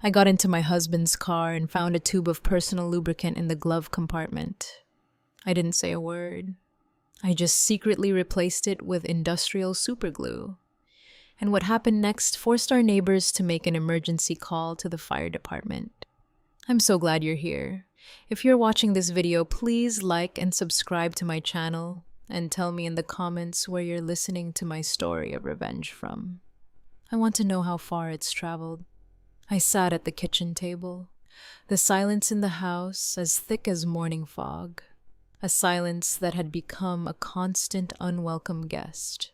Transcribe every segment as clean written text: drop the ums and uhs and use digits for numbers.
I got into my husband's car and found a tube of personal lubricant in the glove compartment. I didn't say a word. I just secretly replaced it with industrial superglue. And what happened next forced our neighbors to make an emergency call to the fire department. I'm so glad you're here. If you're watching this video, please like and subscribe to my channel and tell me in the comments where you're listening to my story of revenge from. I want to know how far it's traveled. I sat at the kitchen table, the silence in the house as thick as morning fog, a silence that had become a constant unwelcome guest.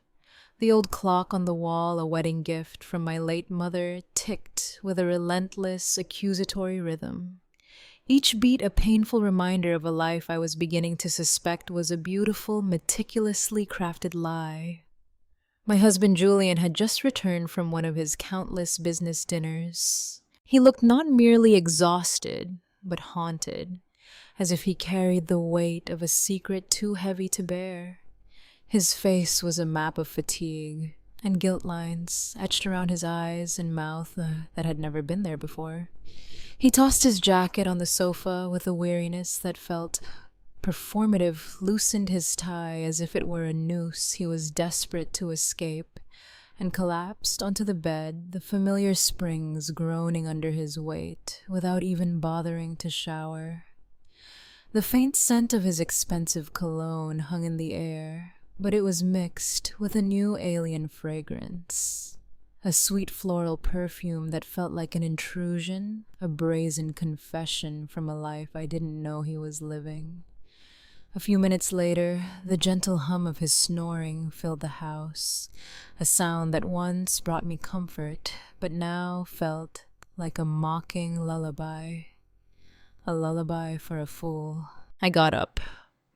The old clock on the wall, a wedding gift from my late mother, ticked with a relentless, accusatory rhythm. Each beat a painful reminder of a life I was beginning to suspect was a beautiful, meticulously crafted lie. My husband Julian had just returned from one of his countless business dinners. He looked not merely exhausted, but haunted, as if he carried the weight of a secret too heavy to bear. His face was a map of fatigue, and guilt lines etched around his eyes and mouth that had never been there before. He tossed his jacket on the sofa with a weariness that felt performative, loosened his tie as if it were a noose he was desperate to escape, and collapsed onto the bed, the familiar springs groaning under his weight, without even bothering to shower. The faint scent of his expensive cologne hung in the air, but it was mixed with a new alien fragrance. A sweet floral perfume that felt like an intrusion, a brazen confession from a life I didn't know he was living. A few minutes later, the gentle hum of his snoring filled the house, a sound that once brought me comfort, but now felt like a mocking lullaby. A lullaby for a fool. I got up,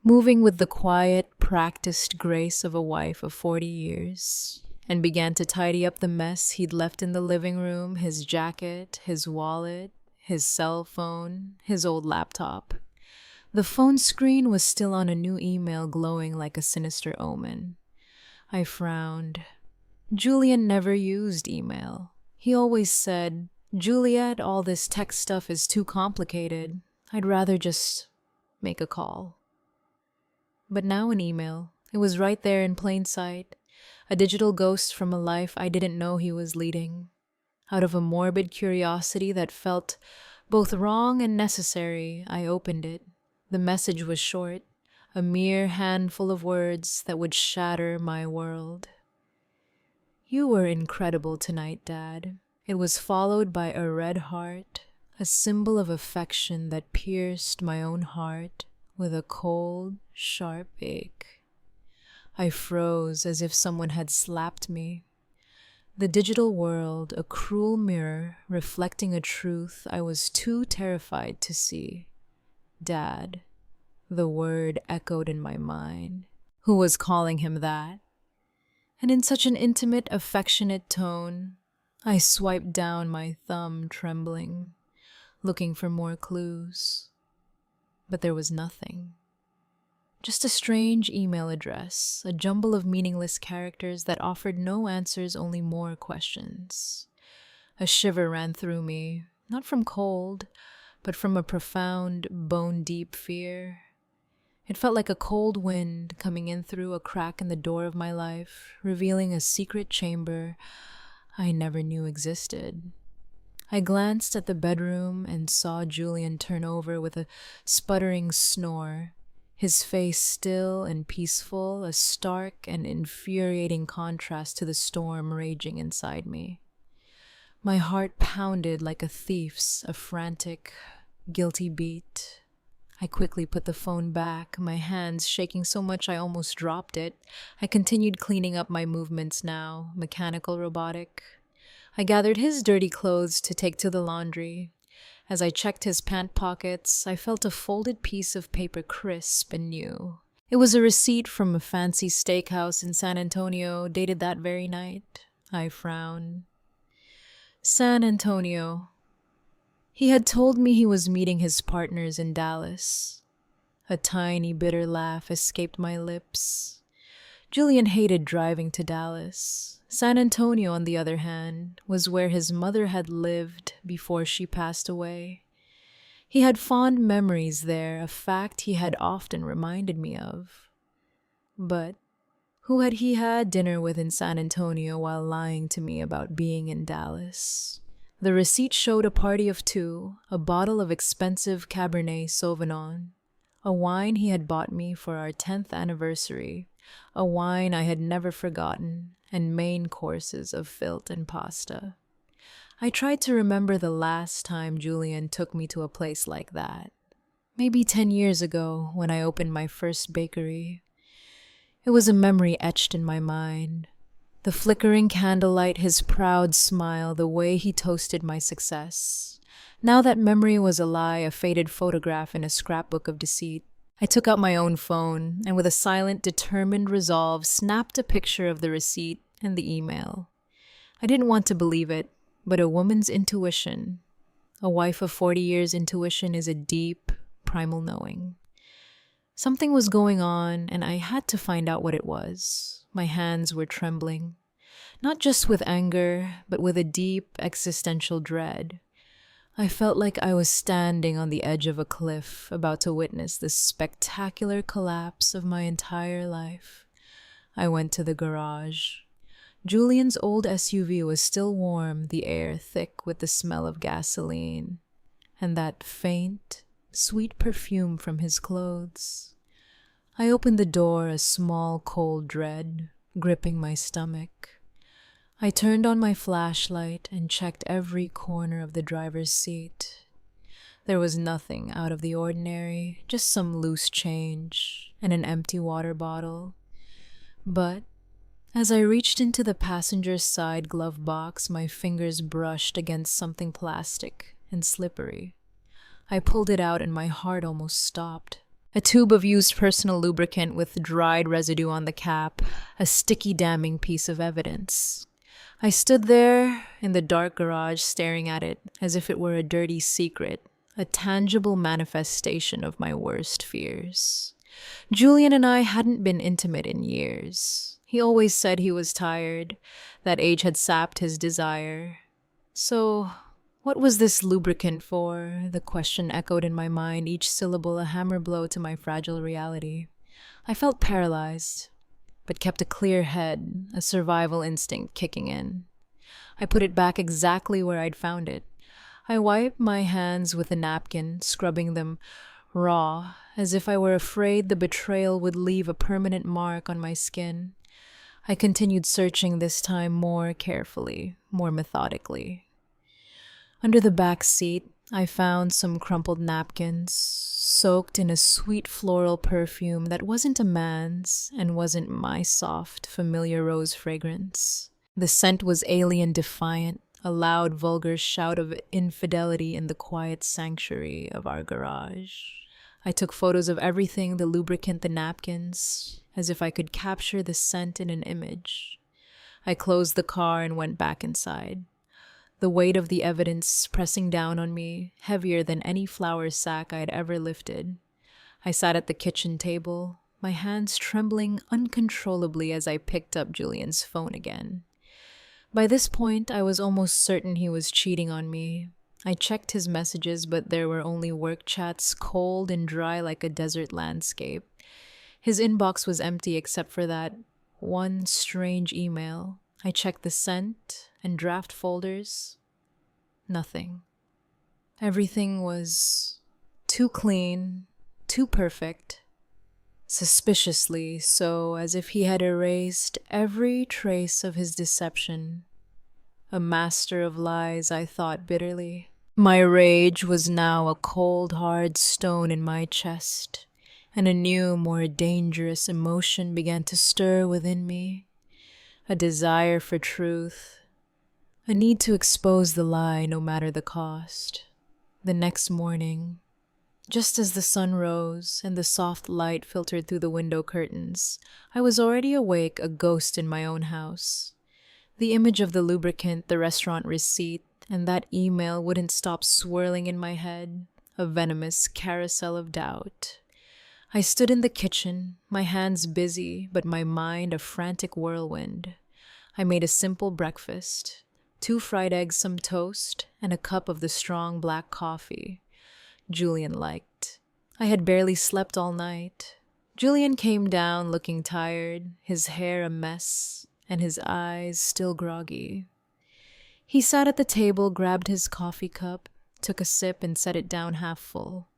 moving with the quiet, practiced grace of a wife of 40 years, and began to tidy up the mess he'd left in the living room, his jacket, his wallet, his cell phone, his old laptop. The phone screen was still on a new email glowing like a sinister omen. I frowned. Julian never used email. He always said, "Juliet, all this tech stuff is too complicated. I'd rather just make a call." But now an email. It was right there in plain sight. A digital ghost from a life I didn't know he was leading. Out of a morbid curiosity that felt both wrong and necessary, I opened it. The message was short, a mere handful of words that would shatter my world. "You were incredible tonight, Dad." It was followed by a red heart, a symbol of affection that pierced my own heart with a cold, sharp ache. I froze as if someone had slapped me. The digital world, a cruel mirror reflecting a truth I was too terrified to see. Dad. The word echoed in my mind. Who was calling him that? And in such an intimate, affectionate tone, I swiped down my thumb, trembling, looking for more clues. But there was nothing. Just a strange email address, a jumble of meaningless characters that offered no answers, only more questions. A shiver ran through me, not from cold, but from a profound, bone-deep fear. It felt like a cold wind coming in through a crack in the door of my life, revealing a secret chamber I never knew existed. I glanced at the bedroom and saw Julian turn over with a sputtering snore, his face still and peaceful, a stark and infuriating contrast to the storm raging inside me. My heart pounded like a thief's, a frantic, guilty beat. I quickly put the phone back, my hands shaking so much I almost dropped it. I continued cleaning up my movements now, mechanical, robotic. I gathered his dirty clothes to take to the laundry. As I checked his pant pockets, I felt a folded piece of paper crisp and new. It was a receipt from a fancy steakhouse in San Antonio, dated that very night. I frowned. San Antonio. He had told me he was meeting his partners in Dallas. A tiny, bitter laugh escaped my lips. Julian hated driving to Dallas. San Antonio, on the other hand, was where his mother had lived before she passed away. He had fond memories there, a fact he had often reminded me of. But who had he had dinner with in San Antonio while lying to me about being in Dallas? The receipt showed a party of two, a bottle of expensive Cabernet Sauvignon, a wine he had bought me for our 10th anniversary, a wine I had never forgotten, and main courses of filth and pasta. I tried to remember the last time Julian took me to a place like that. Maybe 10 years ago when I opened my first bakery. It was a memory etched in my mind. The flickering candlelight, his proud smile, the way he toasted my success. Now that memory was a lie, a faded photograph in a scrapbook of deceit. I took out my own phone and with a silent, determined resolve snapped a picture of the receipt and the email. I didn't want to believe it, but a woman's intuition, a wife of 40 years' intuition, is a deep, primal knowing. Something was going on, and I had to find out what it was. My hands were trembling, not just with anger, but with a deep existential dread. I felt like I was standing on the edge of a cliff, about to witness the spectacular collapse of my entire life. I went to the garage. Julian's old SUV was still warm, the air thick with the smell of gasoline, and that faint, sweet perfume from his clothes. I opened the door, a small, cold dread gripping my stomach. I turned on my flashlight and checked every corner of the driver's seat. There was nothing out of the ordinary, just some loose change and an empty water bottle. But as I reached into the passenger's side glove box, my fingers brushed against something plastic and slippery. I pulled it out and my heart almost stopped. A tube of used personal lubricant with dried residue on the cap, a sticky, damning piece of evidence. I stood there in the dark garage staring at it as if it were a dirty secret, a tangible manifestation of my worst fears. Julian and I hadn't been intimate in years. He always said he was tired, that age had sapped his desire. So, what was this lubricant for? The question echoed in my mind, each syllable a hammer blow to my fragile reality. I felt paralyzed, but kept a clear head, a survival instinct kicking in. I put it back exactly where I'd found it. I wiped my hands with a napkin, scrubbing them raw, as if I were afraid the betrayal would leave a permanent mark on my skin. I continued searching, this time more carefully, more methodically. Under the back seat, I found some crumpled napkins, soaked in a sweet floral perfume that wasn't a man's and wasn't my soft, familiar rose fragrance. The scent was alien defiant, a loud, vulgar shout of infidelity in the quiet sanctuary of our garage. I took photos of everything, the lubricant, the napkins, as if I could capture the scent in an image. I closed the car and went back inside. The weight of the evidence pressing down on me, heavier than any flour sack I had ever lifted. I sat at the kitchen table, my hands trembling uncontrollably as I picked up Julian's phone again. By this point, I was almost certain he was cheating on me. I checked his messages, but there were only work chats, cold and dry like a desert landscape. His inbox was empty except for that one strange email. I checked the sent and draft folders. Nothing. Everything was too clean, too perfect, suspiciously so, as if he had erased every trace of his deception. A master of lies, I thought bitterly. My rage was now a cold, hard stone in my chest, and a new, more dangerous emotion began to stir within me. A desire for truth, a need to expose the lie no matter the cost. The next morning, just as the sun rose and the soft light filtered through the window curtains, I was already awake, a ghost in my own house. The image of the lubricant, the restaurant receipt, and that email wouldn't stop swirling in my head, a venomous carousel of doubt. I stood in the kitchen, my hands busy, but my mind a frantic whirlwind. I made a simple breakfast, 2 fried eggs, some toast, and a cup of the strong black coffee Julian liked. I had barely slept all night. Julian came down looking tired, his hair a mess, and his eyes still groggy. He sat at the table, grabbed his coffee cup, took a sip, and set it down half full.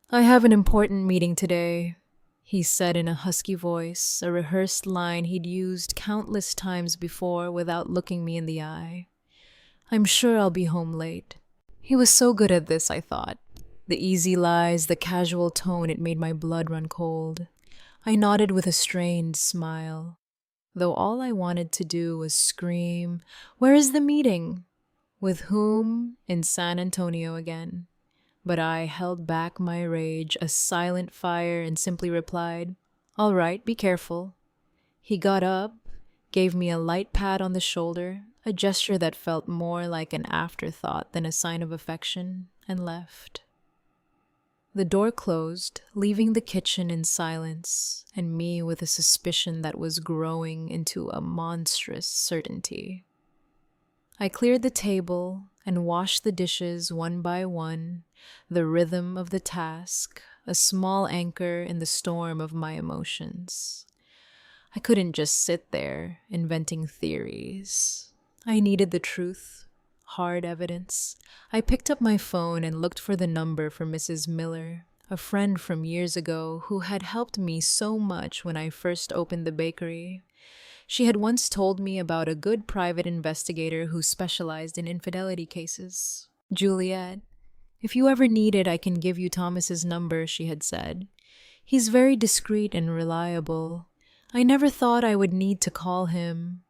"I have an important meeting today," he said in a husky voice, a rehearsed line he'd used countless times before without looking me in the eye. "I'm sure I'll be home late." He was so good at this, I thought. The easy lies, the casual tone, it made my blood run cold. I nodded with a strained smile, though all I wanted to do was scream, "Where is the meeting?" With whom? In San Antonio again. But I held back my rage, a silent fire, and simply replied, "All right, be careful." He got up, gave me a light pat on the shoulder, a gesture that felt more like an afterthought than a sign of affection, and left. The door closed, leaving the kitchen in silence, and me with a suspicion that was growing into a monstrous certainty. I cleared the table and washed the dishes one by one, the rhythm of the task, a small anchor in the storm of my emotions. I couldn't just sit there, inventing theories. I needed the truth, hard evidence. I picked up my phone and looked for the number for Mrs. Miller, a friend from years ago who had helped me so much when I first opened the bakery. She had once told me about a good private investigator who specialized in infidelity cases. "Juliet, if you ever need it, I can give you Thomas's number," she had said. "He's very discreet and reliable. I never thought I would need to call him."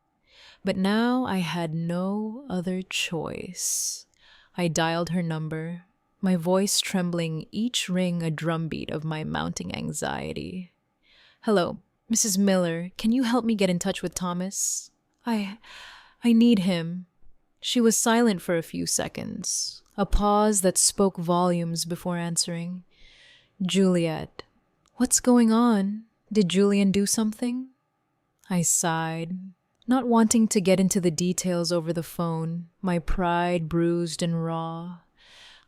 But now I had no other choice. I dialed her number, my voice trembling, each ring a drumbeat of my mounting anxiety. "Hello, Mrs. Miller, can you help me get in touch with Thomas? I need him." She was silent for a few seconds, a pause that spoke volumes before answering. "Juliet, what's going on? Did Julian do something?" I sighed, not wanting to get into the details over the phone, my pride bruised and raw.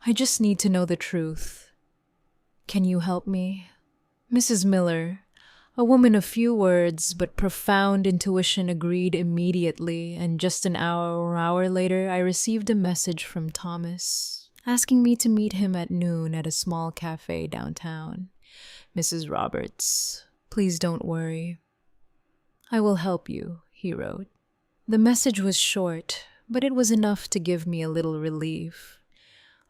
"I just need to know the truth. Can you help me?" Mrs. Miller, a woman of few words but profound intuition, agreed immediately, and just an hour later I received a message from Thomas, asking me to meet him at noon at a small cafe downtown. "Mrs. Roberts, please don't worry. I will help you," he wrote. The message was short, but it was enough to give me a little relief.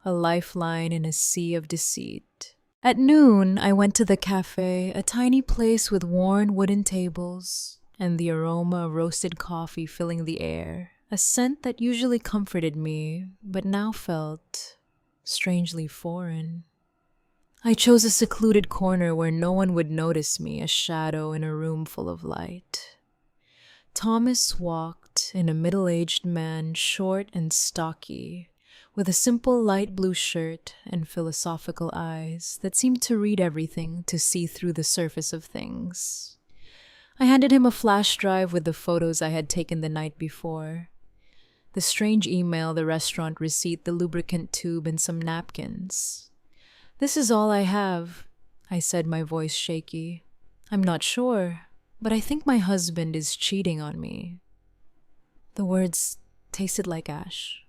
A lifeline in a sea of deceit. At noon, I went to the cafe, a tiny place with worn wooden tables, and the aroma of roasted coffee filling the air, a scent that usually comforted me, but now felt strangely foreign. I chose a secluded corner where no one would notice me, a shadow in a room full of light. Thomas walked in, a middle-aged man, short and stocky, with a simple light blue shirt and philosophical eyes that seemed to read everything, to see through the surface of things. I handed him a flash drive with the photos I had taken the night before. The strange email, the restaurant receipt, the lubricant tube, and some napkins. "This is all I have," I said, my voice shaky. "I'm not sure, but I think my husband is cheating on me." The words tasted like ash.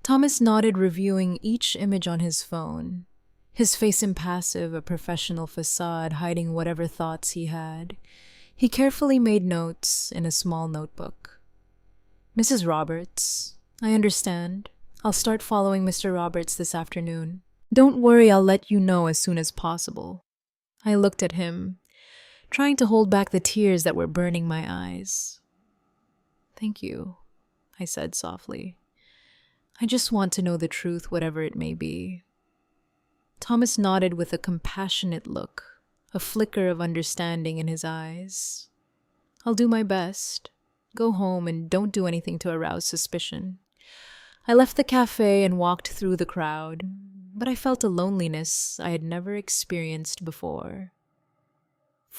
Thomas nodded, reviewing each image on his phone, his face impassive, a professional facade hiding whatever thoughts he had. He carefully made notes in a small notebook. "Mrs. Roberts, I understand. I'll start following Mr. Roberts this afternoon. Don't worry, I'll let you know as soon as possible." I looked at him, trying to hold back the tears that were burning my eyes. "Thank you," I said softly. "I just want to know the truth, whatever it may be." Thomas nodded with a compassionate look, a flicker of understanding in his eyes. "I'll do my best. Go home and don't do anything to arouse suspicion." I left the cafe and walked through the crowd, but I felt a loneliness I had never experienced before.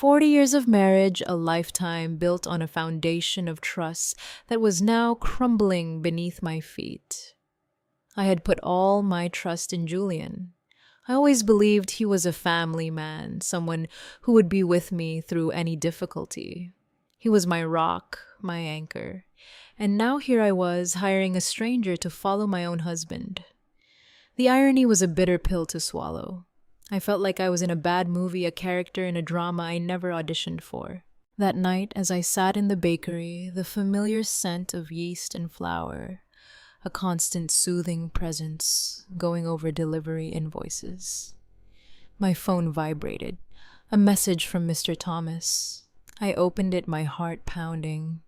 40 years of marriage, a lifetime built on a foundation of trust that was now crumbling beneath my feet. I had put all my trust in Julian. I always believed he was a family man, someone who would be with me through any difficulty. He was my rock, my anchor. And now here I was, hiring a stranger to follow my own husband. The irony was a bitter pill to swallow. I felt like I was in a bad movie, a character in a drama I never auditioned for. That night, as I sat in the bakery, the familiar scent of yeast and flour, a constant soothing presence, going over delivery invoices. My phone vibrated. A message from Mr. Thomas. I opened it, my heart pounding.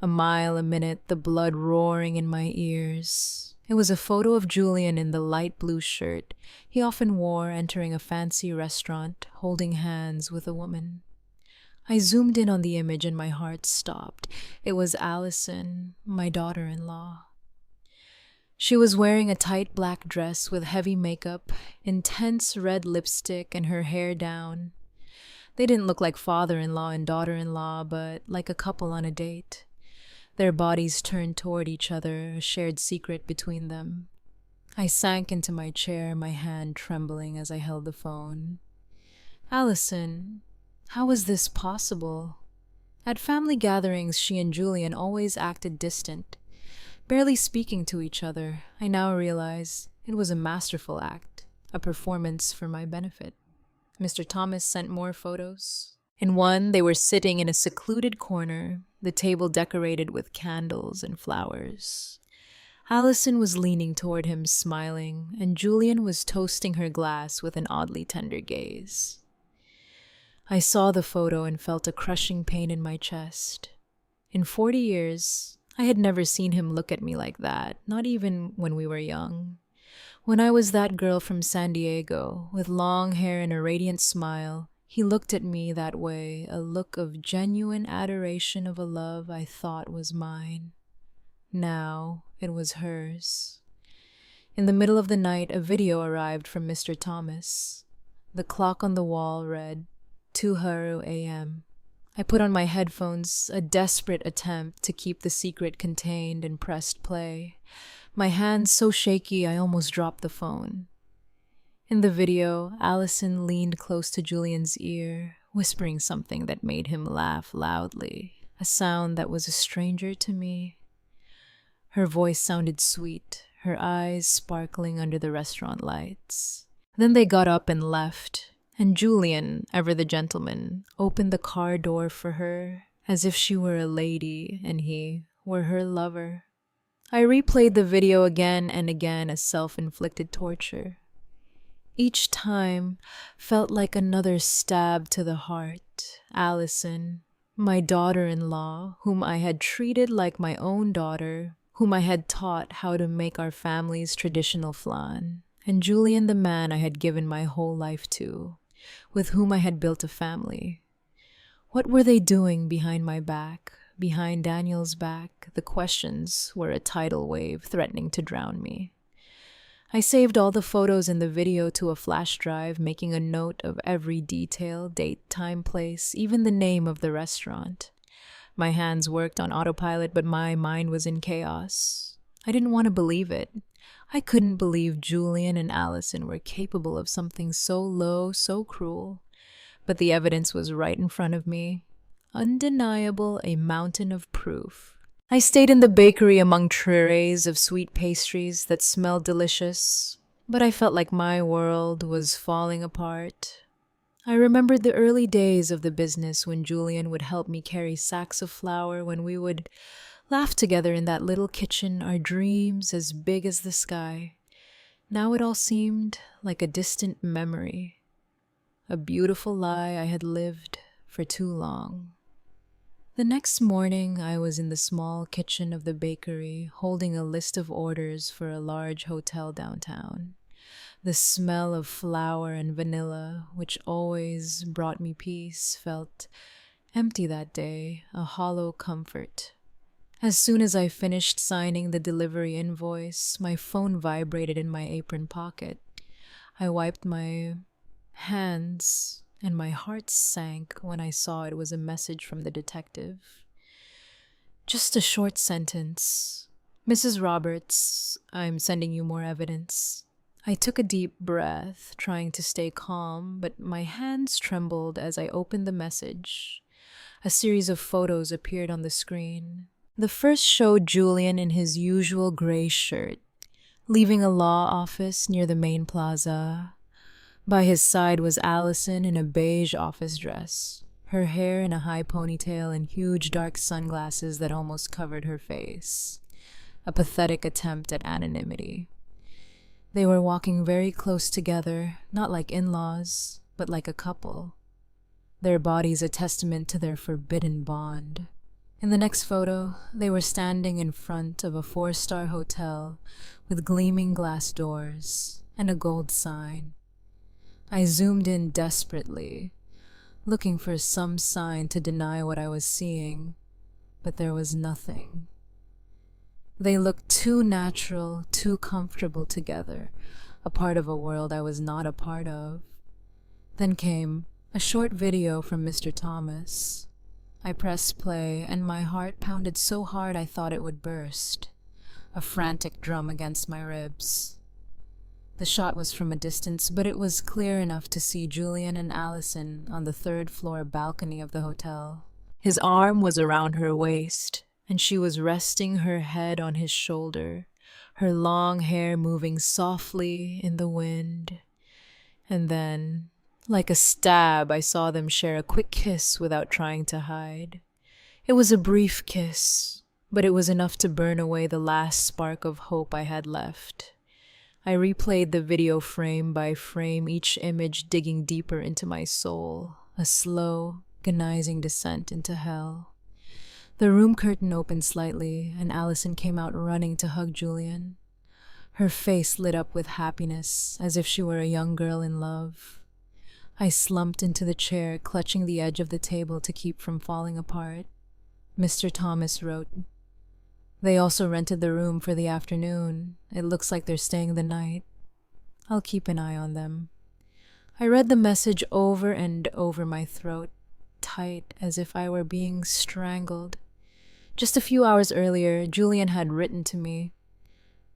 A mile a minute, the blood roaring in my ears. It was a photo of Julian in the light blue shirt he often wore entering a fancy restaurant, holding hands with a woman. I zoomed in on the image and my heart stopped. It was Allison, my daughter-in-law. She was wearing a tight black dress with heavy makeup, intense red lipstick, and her hair down. They didn't look like father-in-law and daughter-in-law, but like a couple on a date. Their bodies turned toward each other, a shared secret between them. I sank into my chair, my hand trembling as I held the phone. Allison, how was this possible? At family gatherings, she and Julian always acted distant, barely speaking to each other. I now realize it was a masterful act, a performance for my benefit. Mr. Thomas sent more photos. In one, they were sitting in a secluded corner, the table decorated with candles and flowers. Allison was leaning toward him, smiling, and Julian was toasting her glass with an oddly tender gaze. I saw the photo and felt a crushing pain in my chest. In 40 years, I had never seen him look at me like that, not even when we were young. When I was that girl from San Diego, with long hair and a radiant smile, he looked at me that way, a look of genuine adoration of a love I thought was mine. Now it was hers. In the middle of the night, a video arrived from Mr. Thomas. The clock on the wall read 2:00 a.m. I put on my headphones, a desperate attempt to keep the secret contained, and pressed play. My hands so shaky I almost dropped the phone. In the video, Allison leaned close to Julian's ear, whispering something that made him laugh loudly, a sound that was a stranger to me. Her voice sounded sweet, her eyes sparkling under the restaurant lights. Then they got up and left, and Julian, ever the gentleman, opened the car door for her, as if she were a lady and he were her lover. I replayed the video again and again as self-inflicted torture. Each time felt like another stab to the heart. Allison, my daughter-in-law, whom I had treated like my own daughter, whom I had taught how to make our family's traditional flan, and Julian, the man I had given my whole life to, with whom I had built a family. What were they doing behind my back, behind Daniel's back? The questions were a tidal wave threatening to drown me. I saved all the photos in the video to a flash drive, making a note of every detail, date, time, place, even the name of the restaurant. My hands worked on autopilot, but my mind was in chaos. I didn't want to believe it. I couldn't believe Julian and Allison were capable of something so low, so cruel. But the evidence was right in front of me. Undeniable, a mountain of proof. I stayed in the bakery among trays of sweet pastries that smelled delicious, but I felt like my world was falling apart. I remembered the early days of the business when Julian would help me carry sacks of flour, when we would laugh together in that little kitchen, our dreams as big as the sky. Now it all seemed like a distant memory, a beautiful lie I had lived for too long. The next morning, I was in the small kitchen of the bakery, holding a list of orders for a large hotel downtown. The smell of flour and vanilla, which always brought me peace, felt empty that day, a hollow comfort. As soon as I finished signing the delivery invoice, my phone vibrated in my apron pocket. I wiped my hands and my heart sank when I saw it was a message from the detective. Just a short sentence. Mrs. Roberts, I'm sending you more evidence. I took a deep breath, trying to stay calm, but my hands trembled as I opened the message. A series of photos appeared on the screen. The first showed Julian in his usual gray shirt, leaving a law office near the main plaza. By his side was Allison in a beige office dress, her hair in a high ponytail and huge dark sunglasses that almost covered her face. A pathetic attempt at anonymity. They were walking very close together, not like in-laws, but like a couple. Their bodies a testament to their forbidden bond. In the next photo, they were standing in front of a 4-star hotel with gleaming glass doors and a gold sign. I zoomed in desperately, looking for some sign to deny what I was seeing, but there was nothing. They looked too natural, too comfortable together, a part of a world I was not a part of. Then came a short video from Mr. Thomas. I pressed play, and my heart pounded so hard I thought it would burst, a frantic drum against my ribs. The shot was from a distance, but it was clear enough to see Julian and Allison on the 3rd-floor balcony of the hotel. His arm was around her waist, and she was resting her head on his shoulder, her long hair moving softly in the wind. And then, like a stab, I saw them share a quick kiss without trying to hide. It was a brief kiss, but it was enough to burn away the last spark of hope I had left. I replayed the video frame by frame, each image digging deeper into my soul, a slow, agonizing descent into hell. The room curtain opened slightly, and Allison came out running to hug Julian. Her face lit up with happiness, as if she were a young girl in love. I slumped into the chair, clutching the edge of the table to keep from falling apart. Mr. Thomas wrote, "They also rented the room for the afternoon. It looks like they're staying the night. I'll keep an eye on them." I read the message over and over, my throat tight as if I were being strangled. Just a few hours earlier, Julian had written to me,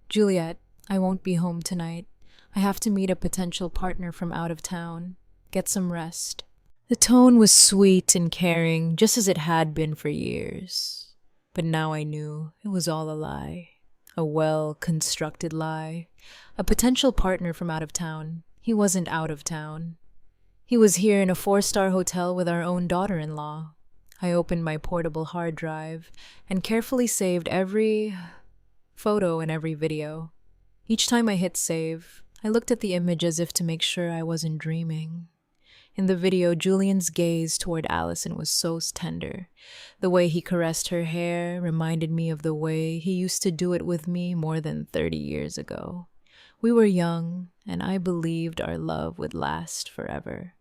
"Juliet, I won't be home tonight. I have to meet a potential partner from out of town. Get some rest." The tone was sweet and caring, just as it had been for years. But now I knew it was all a lie. A well-constructed lie. A potential partner from out of town. He wasn't out of town. He was here in a 4-star hotel with our own daughter-in-law. I opened my portable hard drive and carefully saved every photo and every video. Each time I hit save, I looked at the image as if to make sure I wasn't dreaming. In the video, Julian's gaze toward Allison was so tender. The way he caressed her hair reminded me of the way he used to do it with me more than 30 years ago. We were young, and I believed our love would last forever.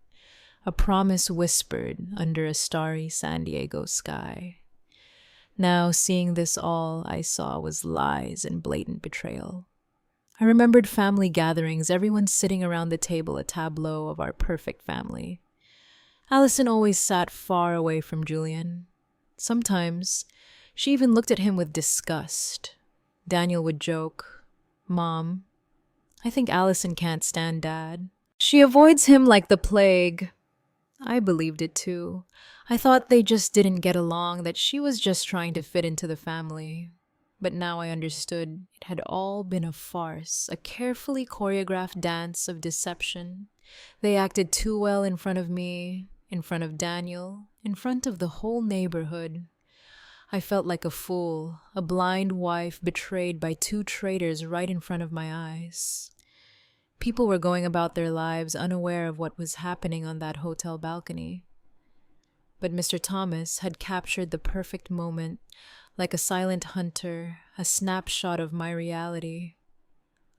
A promise whispered under a starry San Diego sky. Now, seeing this, all I saw was lies and blatant betrayal. I remembered family gatherings, everyone sitting around the table, a tableau of our perfect family. Allison always sat far away from Julian. Sometimes, she even looked at him with disgust. Daniel would joke, "Mom, I think Allison can't stand Dad. She avoids him like the plague." I believed it too. I thought they just didn't get along, that she was just trying to fit into the family. But now I understood it had all been a farce, a carefully choreographed dance of deception. They acted too well in front of me, in front of Daniel, in front of the whole neighborhood. I felt like a fool, a blind wife betrayed by 2 traitors right in front of my eyes. People were going about their lives unaware of what was happening on that hotel balcony. But Mr. Thomas had captured the perfect moment, like a silent hunter, a snapshot of my reality.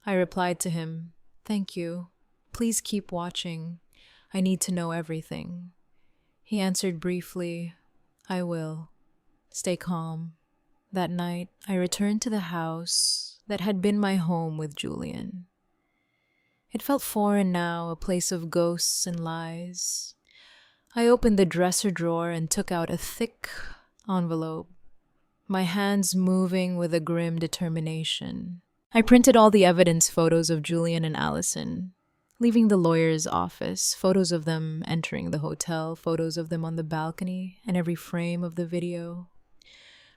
I replied to him, "Thank you. Please keep watching. I need to know everything." He answered briefly, "I will. Stay calm." That night, I returned to the house that had been my home with Julian. It felt foreign now, a place of ghosts and lies. I opened the dresser drawer and took out a thick envelope, my hands moving with a grim determination. I printed all the evidence photos of Julian and Allison, leaving the lawyer's office, photos of them entering the hotel, photos of them on the balcony, and every frame of the video.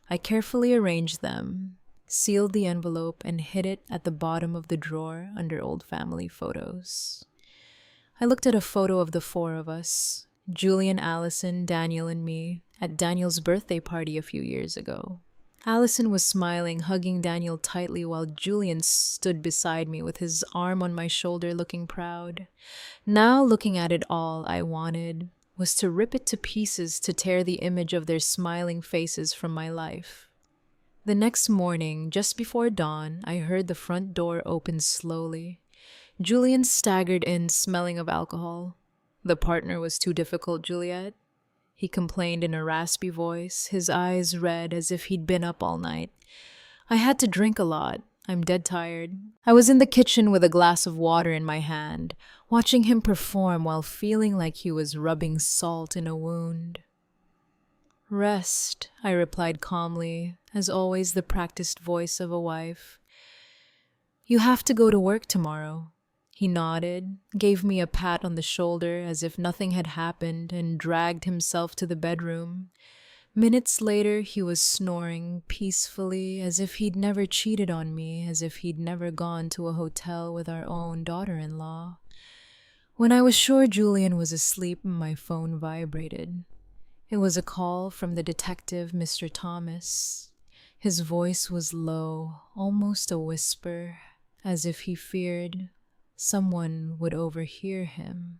I carefully arranged them, sealed the envelope, and hid it at the bottom of the drawer under old family photos. I looked at a photo of the four of us, Julian, Allison, Daniel, and me, at Daniel's birthday party a few years ago. Allison was smiling, hugging Daniel tightly while Julian stood beside me with his arm on my shoulder looking proud. Now, looking at it all, I wanted was to rip it to pieces to tear the image of their smiling faces from my life. The next morning, just before dawn, I heard the front door open slowly. Julian staggered in, smelling of alcohol. The partner was too difficult, Juliet, he complained in a raspy voice, his eyes red as if he'd been up all night. I had to drink a lot. I'm dead tired. I was in the kitchen with a glass of water in my hand, watching him perform while feeling like he was rubbing salt in a wound. Rest, I replied calmly, as always the practiced voice of a wife. You have to go to work tomorrow. He nodded, gave me a pat on the shoulder as if nothing had happened, and dragged himself to the bedroom. Minutes later, he was snoring peacefully, as if he'd never cheated on me, as if he'd never gone to a hotel with our own daughter-in-law. When I was sure Julian was asleep, my phone vibrated. It was a call from the detective, Mr. Thomas. His voice was low, almost a whisper, as if he feared someone would overhear him.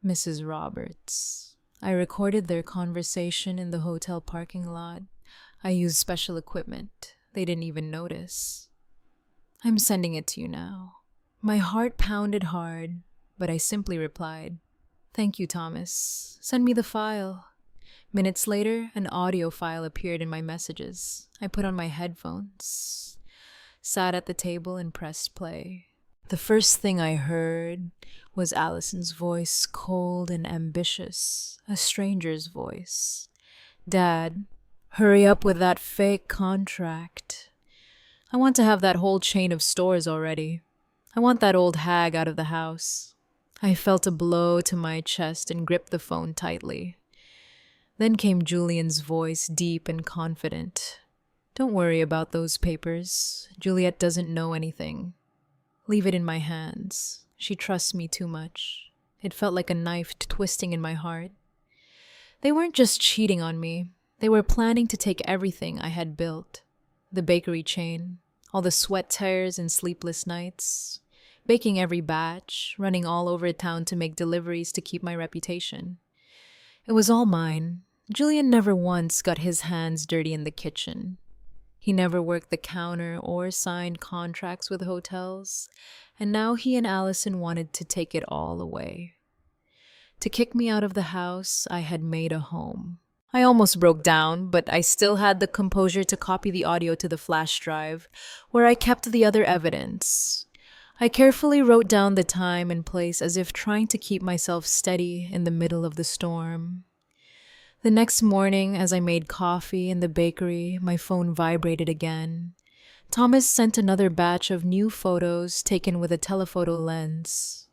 Mrs. Roberts. I recorded their conversation in the hotel parking lot. I used special equipment. They didn't even notice. I'm sending it to you now. My heart pounded hard, but I simply replied, Thank you, Thomas. Send me the file. Minutes later, an audio file appeared in my messages. I put on my headphones, sat at the table, and pressed play. The first thing I heard was Allison's voice, cold and ambitious, a stranger's voice. Dad, hurry up with that fake contract. I want to have that whole chain of stores already. I want that old hag out of the house. I felt a blow to my chest and gripped the phone tightly. Then came Julian's voice, deep and confident. Don't worry about those papers. Juliet doesn't know anything. Leave it in my hands. She trusts me too much. It felt like a knife twisting in my heart. They weren't just cheating on me. They were planning to take everything I had built. The bakery chain, all the sweat tears and sleepless nights, baking every batch, running all over town to make deliveries to keep my reputation. It was all mine. Julian never once got his hands dirty in the kitchen. He never worked the counter or signed contracts with hotels, and now he and Allison wanted to take it all away. To kick me out of the house I had made a home. I almost broke down, but I still had the composure to copy the audio to the flash drive, where I kept the other evidence. I carefully wrote down the time and place as if trying to keep myself steady in the middle of the storm. The next morning, as I made coffee in the bakery, my phone vibrated again. Thomas sent another batch of new photos taken with a telephoto lens.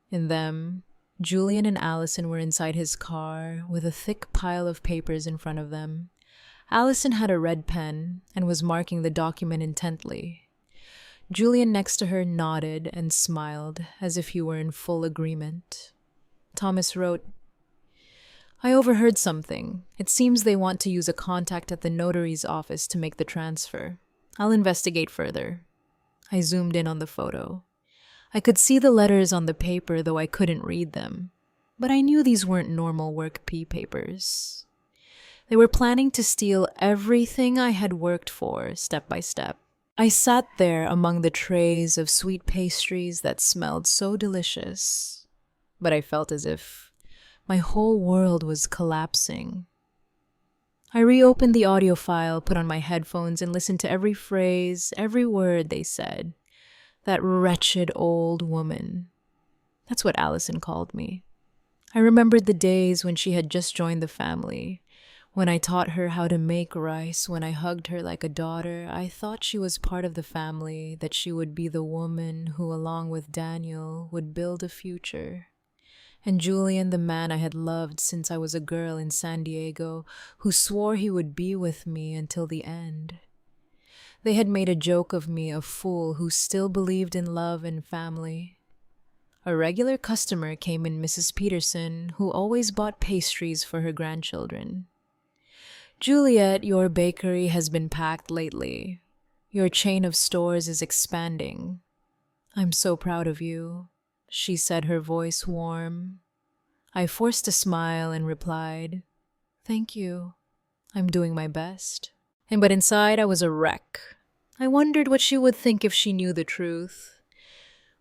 In them, Julian and Allison were inside his car with a thick pile of papers in front of them. Allison had a red pen and was marking the document intently. Julian next to her nodded and smiled as if he were in full agreement. Thomas wrote, I overheard something. It seems they want to use a contact at the notary's office to make the transfer. I'll investigate further. I zoomed in on the photo. I could see the letters on the paper, though I couldn't read them. But I knew these weren't normal work P papers. They were planning to steal everything I had worked for, step by step. I sat there among the trays of sweet pastries that smelled so delicious, but I felt as if my whole world was collapsing. I reopened the audio file, put on my headphones, and listened to every phrase, every word they said. That wretched old woman. That's what Allison called me. I remembered the days when she had just joined the family, when I taught her how to make rice, when I hugged her like a daughter. I thought she was part of the family, that she would be the woman who, along with Daniel, would build a future. And Julian, the man I had loved since I was a girl in San Diego, who swore he would be with me until the end. They had made a joke of me, a fool who still believed in love and family. A regular customer came in, Mrs. Peterson, who always bought pastries for her grandchildren. "Juliet, your bakery has been packed lately. Your chain of stores is expanding. I'm so proud of you," she said, her voice warm. I forced a smile and replied, "Thank you. I'm doing my best." But inside I was a wreck. I wondered what she would think if she knew the truth.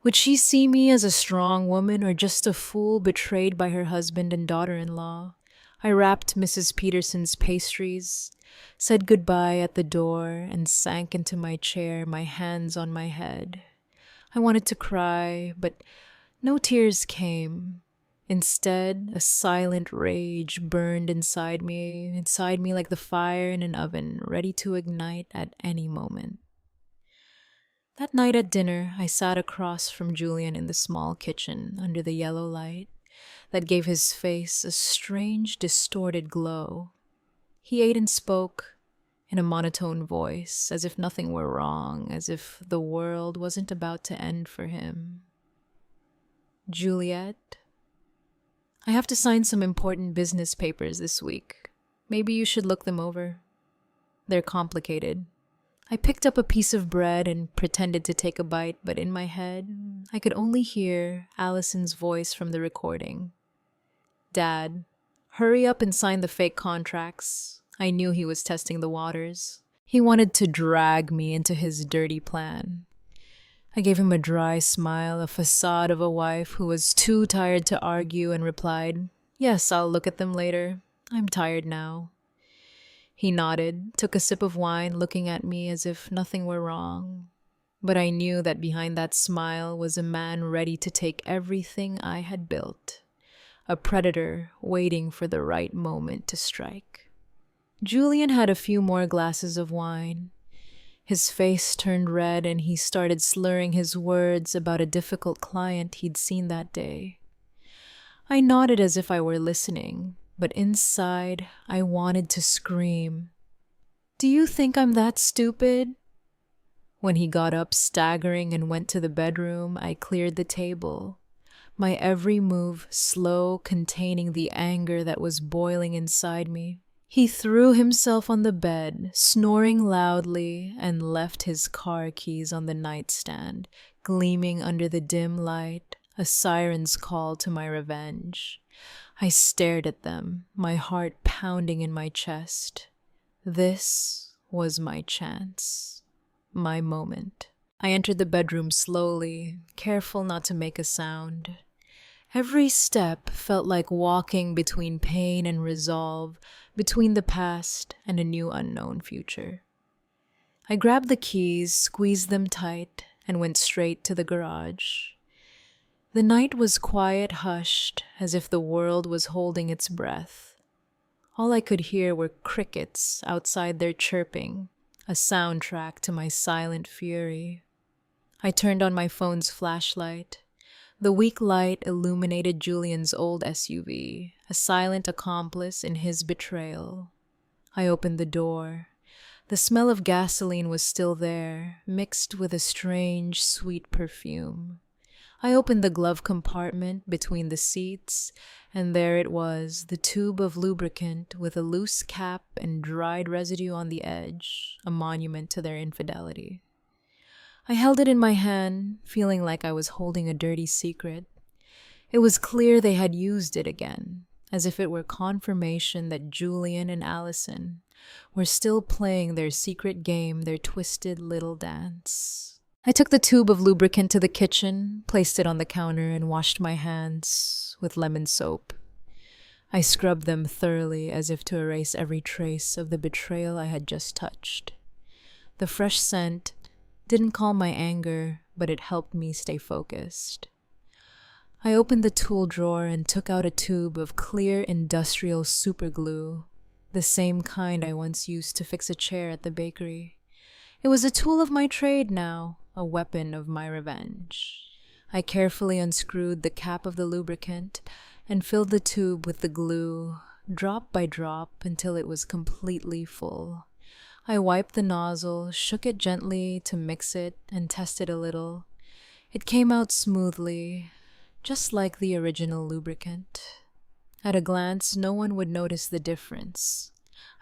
Would she see me as a strong woman or just a fool betrayed by her husband and daughter-in-law? I wrapped Mrs. Peterson's pastries, said goodbye at the door, and sank into my chair, my hands on my head. I wanted to cry, but no tears came. Instead, a silent rage burned inside me like the fire in an oven, ready to ignite at any moment. That night at dinner, I sat across from Julian in the small kitchen under the yellow light that gave his face a strange, distorted glow. He ate and spoke in a monotone voice, as if nothing were wrong, as if the world wasn't about to end for him. "Juliet, I have to sign some important business papers this week. Maybe you should look them over. They're complicated." I picked up a piece of bread and pretended to take a bite, but in my head, I could only hear Allison's voice from the recording. "Dad, hurry up and sign the fake contracts." I knew he was testing the waters. He wanted to drag me into his dirty plan. I gave him a dry smile, a facade of a wife who was too tired to argue, and replied, "Yes, I'll look at them later. I'm tired now." He nodded, took a sip of wine, looking at me as if nothing were wrong. But I knew that behind that smile was a man ready to take everything I had built, a predator waiting for the right moment to strike. Julian had a few more glasses of wine. His face turned red and he started slurring his words about a difficult client he'd seen that day. I nodded as if I were listening, but inside I wanted to scream. "Do you think I'm that stupid?" When he got up, staggering, and went to the bedroom, I cleared the table, my every move slow, containing the anger that was boiling inside me. He threw himself on the bed, snoring loudly, and left his car keys on the nightstand, gleaming under the dim light, a siren's call to my revenge. I stared at them, my heart pounding in my chest. This was my chance, my moment. I entered the bedroom slowly, careful not to make a sound. Every step felt like walking between pain and resolve, between the past and a new unknown future. I grabbed the keys, squeezed them tight, and went straight to the garage. The night was quiet, hushed, as if the world was holding its breath. All I could hear were crickets outside their chirping, a soundtrack to my silent fury. I turned on my phone's flashlight. The weak light illuminated Julian's old SUV, a silent accomplice in his betrayal. I opened the door. The smell of gasoline was still there, mixed with a strange, sweet perfume. I opened the glove compartment between the seats, and there it was, the tube of lubricant with a loose cap and dried residue on the edge, a monument to their infidelity. I held it in my hand, feeling like I was holding a dirty secret. It was clear they had used it again, as if it were confirmation that Julian and Allison were still playing their secret game, their twisted little dance. I took the tube of lubricant to the kitchen, placed it on the counter, and washed my hands with lemon soap. I scrubbed them thoroughly as if to erase every trace of the betrayal I had just touched. The fresh scent didn't calm my anger, but it helped me stay focused. I opened the tool drawer and took out a tube of clear industrial superglue, the same kind I once used to fix a chair at the bakery. It was a tool of my trade now, a weapon of my revenge. I carefully unscrewed the cap of the lubricant and filled the tube with the glue, drop by drop, until it was completely full. I wiped the nozzle, shook it gently to mix it, and tested a little. It came out smoothly, just like the original lubricant. At a glance, no one would notice the difference.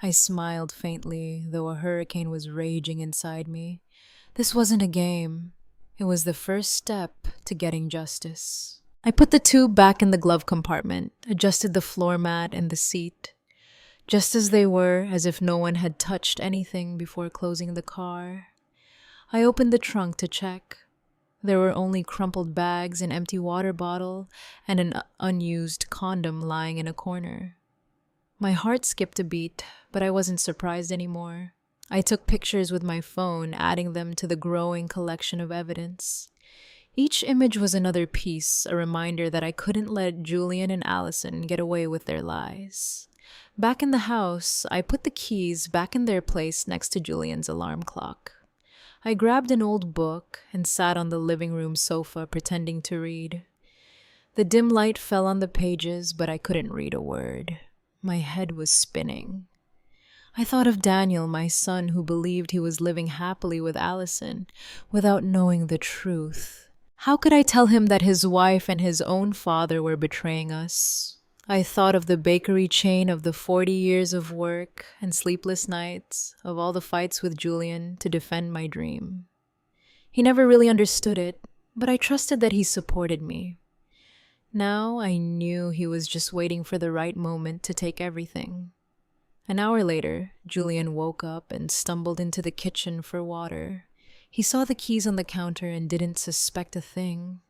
I smiled faintly, though a hurricane was raging inside me. This wasn't a game. It was the first step to getting justice. I put the tube back in the glove compartment, adjusted the floor mat and the seat, just as they were, as if no one had touched anything before closing the car. I opened the trunk to check. There were only crumpled bags, an empty water bottle, and an unused condom lying in a corner. My heart skipped a beat, but I wasn't surprised anymore. I took pictures with my phone, adding them to the growing collection of evidence. Each image was another piece, a reminder that I couldn't let Julian and Allison get away with their lies. Back in the house, I put the keys back in their place next to Julian's alarm clock. I grabbed an old book and sat on the living room sofa pretending to read. The dim light fell on the pages, but I couldn't read a word. My head was spinning. I thought of Daniel, my son, who believed he was living happily with Allison without knowing the truth. How could I tell him that his wife and his own father were betraying us? I thought of the bakery chain, of the 40 years of work and sleepless nights, of all the fights with Julian to defend my dream. He never really understood it, but I trusted that he supported me. Now I knew he was just waiting for the right moment to take everything. An hour later, Julian woke up and stumbled into the kitchen for water. He saw the keys on the counter and didn't suspect a thing.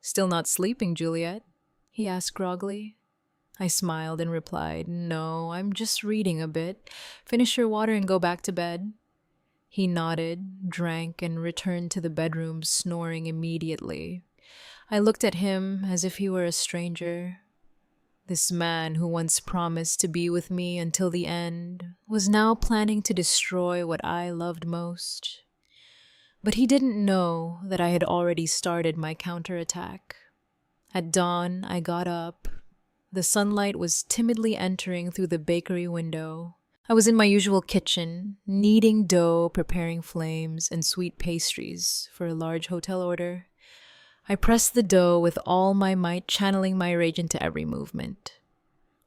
"Still not sleeping, Juliet?" he asked groggily. I smiled and replied, "No, I'm just reading a bit. Finish your water and go back to bed." He nodded, drank, and returned to the bedroom, snoring immediately. I looked at him as if he were a stranger. This man who once promised to be with me until the end was now planning to destroy what I loved most. But he didn't know that I had already started my counterattack. At dawn, I got up. The sunlight was timidly entering through the bakery window. I was in my usual kitchen, kneading dough, preparing flames, and sweet pastries for a large hotel order. I pressed the dough with all my might, channeling my rage into every movement.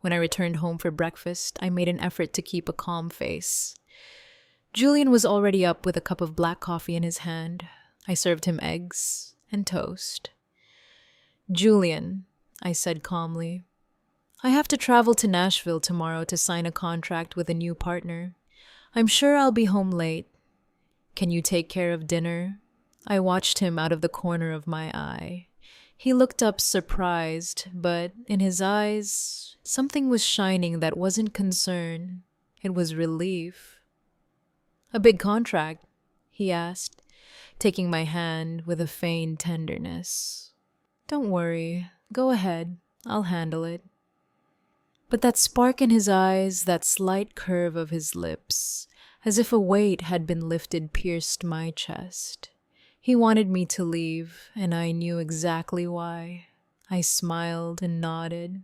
When I returned home for breakfast, I made an effort to keep a calm face. Julian was already up with a cup of black coffee in his hand. I served him eggs and toast. "Julian," I said calmly, "I have to travel to Nashville tomorrow to sign a contract with a new partner. I'm sure I'll be home late. Can you take care of dinner?" I watched him out of the corner of my eye. He looked up surprised, but in his eyes, something was shining that wasn't concern. It was relief. "A big contract?" he asked, taking my hand with a feigned tenderness. "Don't worry. Go ahead. I'll handle it." But that spark in his eyes, that slight curve of his lips, as if a weight had been lifted, pierced my chest. He wanted me to leave, and I knew exactly why. I smiled and nodded.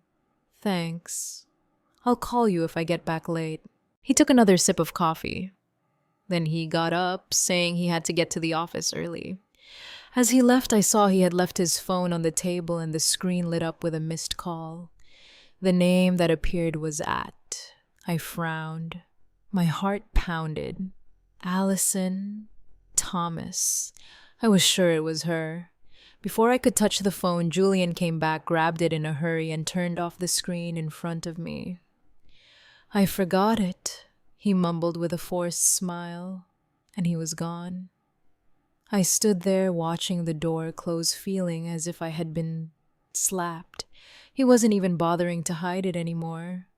"Thanks. I'll call you if I get back late." He took another sip of coffee. Then he got up, saying he had to get to the office early. As he left, I saw he had left his phone on the table and the screen lit up with a missed call. The name that appeared was At. I frowned. My heart pounded. Allison Thomas. I was sure it was her. Before I could touch the phone, Julian came back, grabbed it in a hurry, and turned off the screen in front of me. "I forgot it," he mumbled with a forced smile, and he was gone. I stood there watching the door close, feeling as if I had been slapped. He wasn't even bothering to hide it anymore.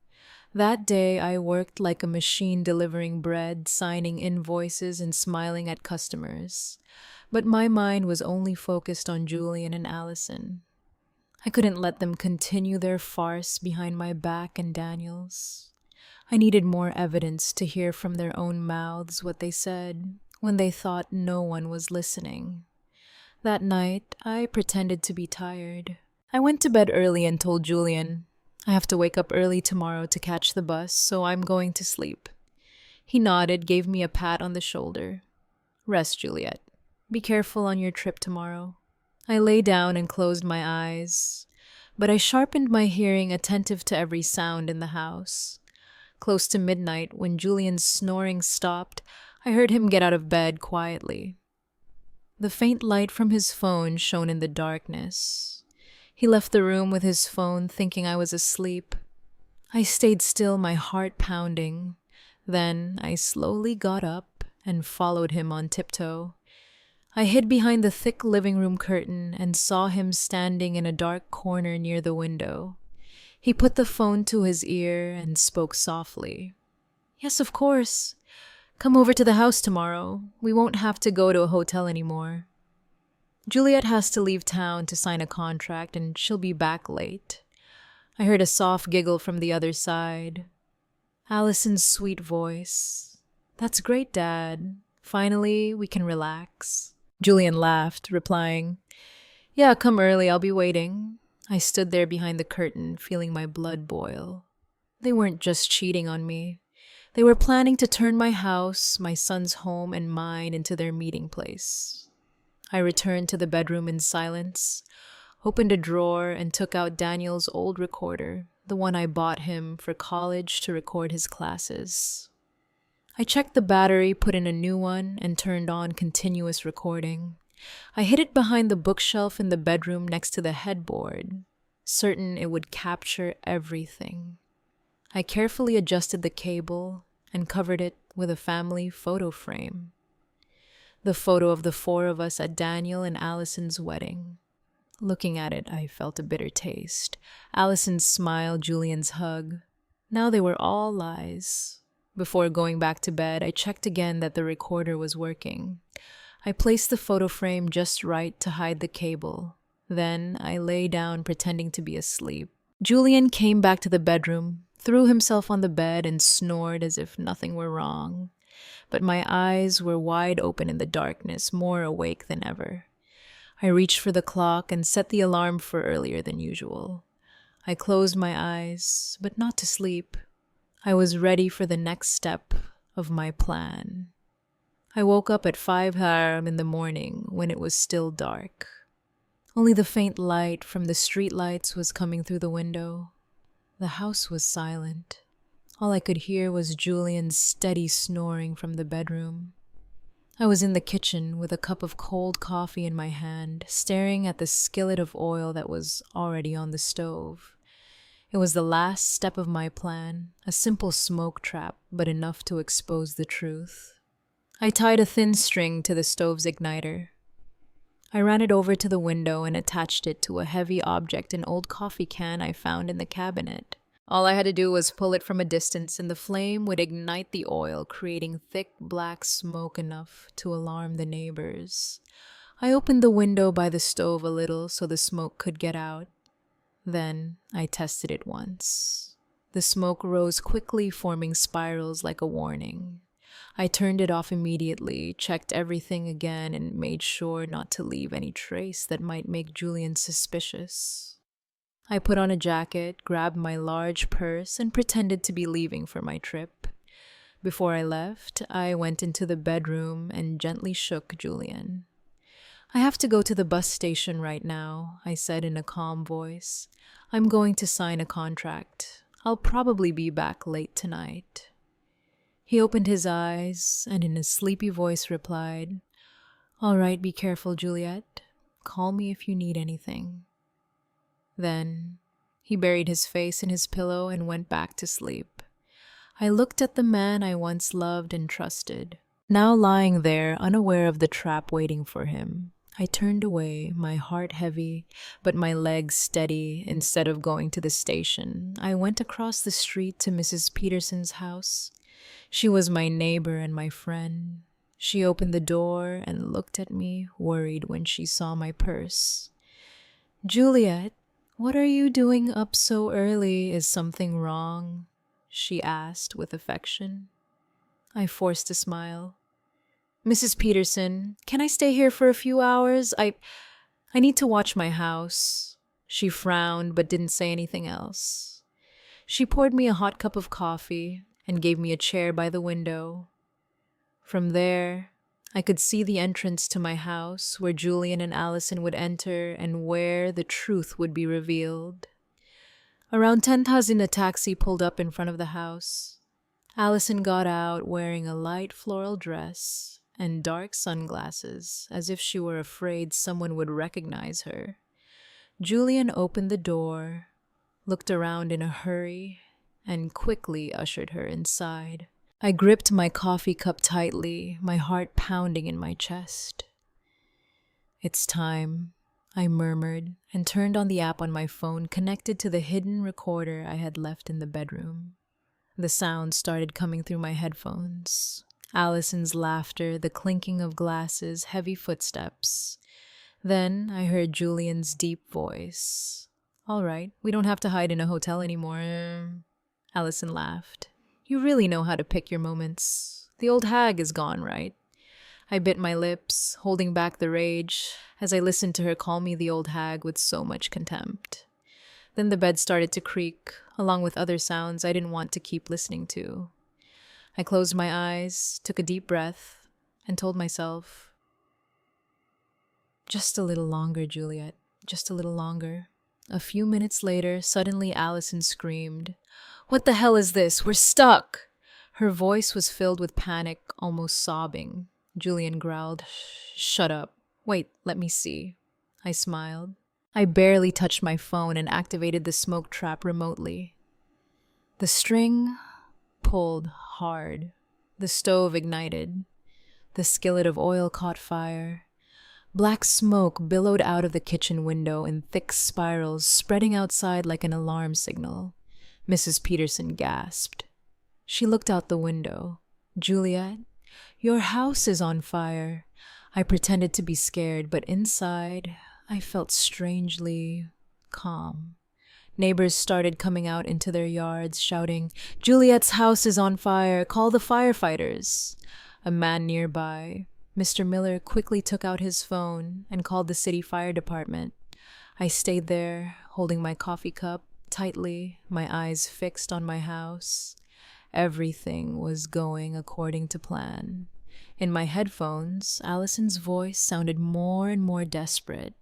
That day, I worked like a machine, delivering bread, signing invoices, and smiling at customers. But my mind was only focused on Julian and Allison. I couldn't let them continue their farce behind my back and Daniel's. I needed more evidence to hear from their own mouths what they said when they thought no one was listening. That night, I pretended to be tired. I went to bed early and told Julian, I have to wake up early tomorrow to catch the bus, so I'm going to sleep. He nodded, gave me a pat on the shoulder. Rest, Juliet. Be careful on your trip tomorrow. I lay down and closed my eyes, but I sharpened my hearing, attentive to every sound in the house. Close to midnight, when Julian's snoring stopped, I heard him get out of bed quietly. The faint light from his phone shone in the darkness. He left the room with his phone, thinking I was asleep. I stayed still, my heart pounding. Then I slowly got up and followed him on tiptoe. I hid behind the thick living room curtain and saw him standing in a dark corner near the window. He put the phone to his ear and spoke softly. Yes, of course. Come over to the house tomorrow. We won't have to go to a hotel anymore. Juliet has to leave town to sign a contract and she'll be back late. I heard a soft giggle from the other side. Allison's sweet voice. That's great, Dad. Finally, we can relax. Julian laughed, replying, Yeah, come early, I'll be waiting. I stood there behind the curtain, feeling my blood boil. They weren't just cheating on me. They were planning to turn my house, my son's home, and mine into their meeting place. I returned to the bedroom in silence, opened a drawer, and took out Daniel's old recorder, the one I bought him for college to record his classes. I checked the battery, put in a new one, and turned on continuous recording. I hid it behind the bookshelf in the bedroom next to the headboard, certain it would capture everything. I carefully adjusted the cable and covered it with a family photo frame. The photo of the four of us at Daniel and Allison's wedding. Looking at it, I felt a bitter taste. Allison's smile, Julian's hug. Now they were all lies. Before going back to bed, I checked again that the recorder was working. I placed the photo frame just right to hide the cable. Then I lay down pretending to be asleep. Julian came back to the bedroom, threw himself on the bed, and snored as if nothing were wrong. But my eyes were wide open in the darkness, more awake than ever. I reached for the clock and set the alarm for earlier than usual. I closed my eyes, but not to sleep. I was ready for the next step of my plan. I woke up at 5 a.m. in the morning when it was still dark. Only the faint light from the street lights was coming through the window. The house was silent. All I could hear was Julian's steady snoring from the bedroom. I was in the kitchen with a cup of cold coffee in my hand, staring at the skillet of oil that was already on the stove. It was the last step of my plan, a simple smoke trap, but enough to expose the truth. I tied a thin string to the stove's igniter. I ran it over to the window and attached it to a heavy object, an old coffee can I found in the cabinet. All I had to do was pull it from a distance, and the flame would ignite the oil, creating thick black smoke enough to alarm the neighbors. I opened the window by the stove a little so the smoke could get out. Then I tested it once. The smoke rose quickly, forming spirals like a warning. I turned it off immediately, checked everything again, and made sure not to leave any trace that might make Julian suspicious. I put on a jacket, grabbed my large purse, and pretended to be leaving for my trip. Before I left, I went into the bedroom and gently shook Julian. I have to go to the bus station right now, I said in a calm voice. I'm going to sign a contract. I'll probably be back late tonight. He opened his eyes and in a sleepy voice replied, All right, be careful, Juliet. Call me if you need anything. Then he buried his face in his pillow and went back to sleep. I looked at the man I once loved and trusted, now lying there unaware of the trap waiting for him. I turned away, my heart heavy, but my legs steady. Instead of going to the station, I went across the street to Mrs. Peterson's house. She was my neighbor and my friend. She opened the door and looked at me, worried when she saw my purse. Juliet, "What are you doing up so early? Is something wrong?" she asked with affection. I forced a smile. "Mrs. Peterson, can I stay here for a few hours? I need to watch my house." She frowned but didn't say anything else. She poured me a hot cup of coffee and gave me a chair by the window. From there, I could see the entrance to my house where Julian and Allison would enter and where the truth would be revealed. Around 10,000, a taxi pulled up in front of the house. Allison got out wearing a light floral dress and dark sunglasses, as if she were afraid someone would recognize her. Julian opened the door, looked around in a hurry, and quickly ushered her inside. I gripped my coffee cup tightly, my heart pounding in my chest. "It's time," I murmured, and turned on the app on my phone connected to the hidden recorder I had left in the bedroom. The sound started coming through my headphones. Allison's laughter, the clinking of glasses, heavy footsteps. Then I heard Julian's deep voice. "All right, we don't have to hide in a hotel anymore." Allison laughed. "You really know how to pick your moments. The old hag is gone, right?" I bit my lips, holding back the rage, as I listened to her call me the old hag with so much contempt. Then the bed started to creak, along with other sounds I didn't want to keep listening to. I closed my eyes, took a deep breath, and told myself, "Just a little longer, Juliet, just a little longer." A few minutes later, suddenly Allison screamed, "What the hell is this? We're stuck!" Her voice was filled with panic, almost sobbing. Julian growled, "Shut up. Wait, let me see." I smiled. I barely touched my phone and activated the smoke trap remotely. The string pulled hard. The stove ignited. The skillet of oil caught fire. Black smoke billowed out of the kitchen window in thick spirals, spreading outside like an alarm signal. Mrs. Peterson gasped. She looked out the window. "Juliet, your house is on fire." I pretended to be scared, but inside, I felt strangely calm. Neighbors started coming out into their yards, shouting, "Juliet's house is on fire! Call the firefighters!" A man nearby, Mr. Miller, quickly took out his phone and called the city fire department. I stayed there, holding my coffee cup tightly, my eyes fixed on my house. Everything was going according to plan. In my headphones, Allison's voice sounded more and more desperate.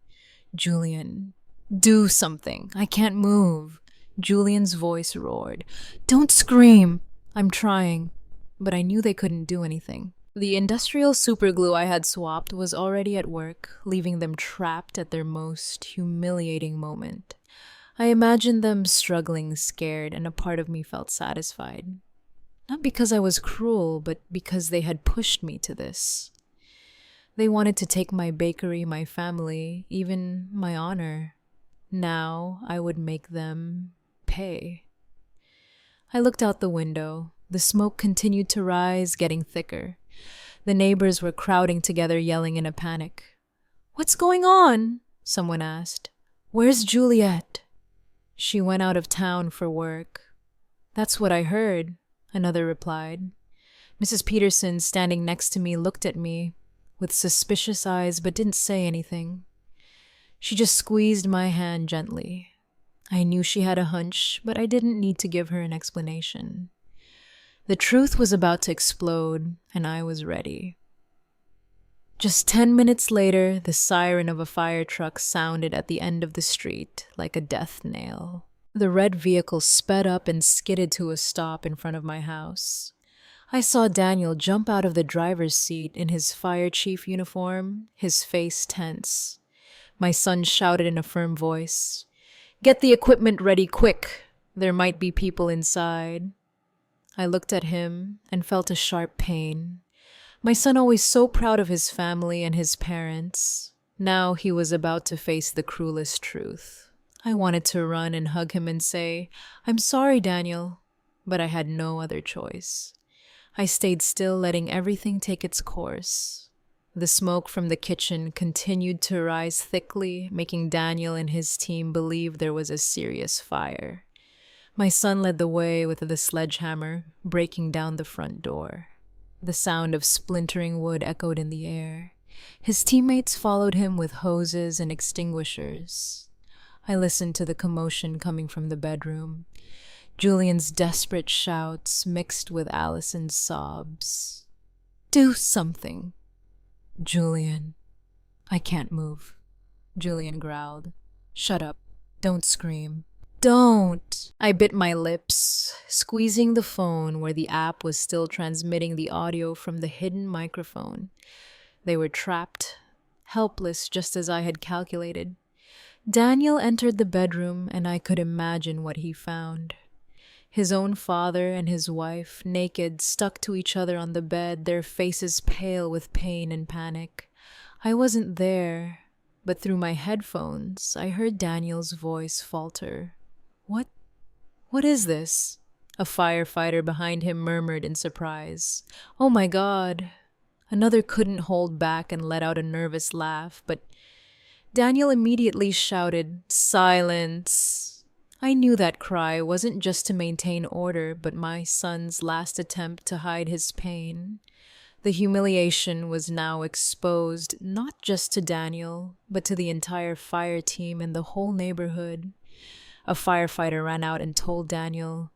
"Julian, do something. I can't move." Julian's voice roared. "Don't scream." "I'm trying." But I knew they couldn't do anything. The industrial superglue I had swapped was already at work, leaving them trapped at their most humiliating moment. I imagined them struggling, scared, and a part of me felt satisfied. Not because I was cruel, but because they had pushed me to this. They wanted to take my bakery, my family, even my honor. Now I would make them pay. I looked out the window. The smoke continued to rise, getting thicker. The neighbors were crowding together, yelling in a panic. "What's going on?" someone asked. "Where's Juliet?" "She went out of town for work." "That's what I heard," another replied. Mrs. Peterson, standing next to me, looked at me with suspicious eyes but didn't say anything. She just squeezed my hand gently. I knew she had a hunch, but I didn't need to give her an explanation. The truth was about to explode, and I was ready. Just 10 minutes later, the siren of a fire truck sounded at the end of the street like a death knell. The red vehicle sped up and skidded to a stop in front of my house. I saw Daniel jump out of the driver's seat in his fire chief uniform, his face tense. My son shouted in a firm voice, "Get the equipment ready, quick! There might be people inside." I looked at him and felt a sharp pain. My son, always so proud of his family and his parents, now he was about to face the cruelest truth. I wanted to run and hug him and say, "I'm sorry, Daniel," but I had no other choice. I stayed still, letting everything take its course. The smoke from the kitchen continued to rise thickly, making Daniel and his team believe there was a serious fire. My son led the way with the sledgehammer, breaking down the front door. The sound of splintering wood echoed in the air. His teammates followed him with hoses and extinguishers. I listened to the commotion coming from the bedroom. Julian's desperate shouts mixed with Allison's sobs. "Do something." "Julian." "I can't move." Julian growled. "Shut up. Don't scream." "Don't!" I bit my lips, squeezing the phone where the app was still transmitting the audio from the hidden microphone. They were trapped, helpless just as I had calculated. Daniel entered the bedroom, and I could imagine what he found. His own father and his wife, naked, stuck to each other on the bed, their faces pale with pain and panic. I wasn't there, but through my headphones, I heard Daniel's voice falter. What is this?" A firefighter behind him murmured in surprise. "Oh my God." Another couldn't hold back and let out a nervous laugh, but Daniel immediately shouted, "Silence." I knew that cry wasn't just to maintain order, but my son's last attempt to hide his pain. The humiliation was now exposed not just to Daniel, but to the entire fire team and the whole neighborhood. A firefighter ran out and told Daniel,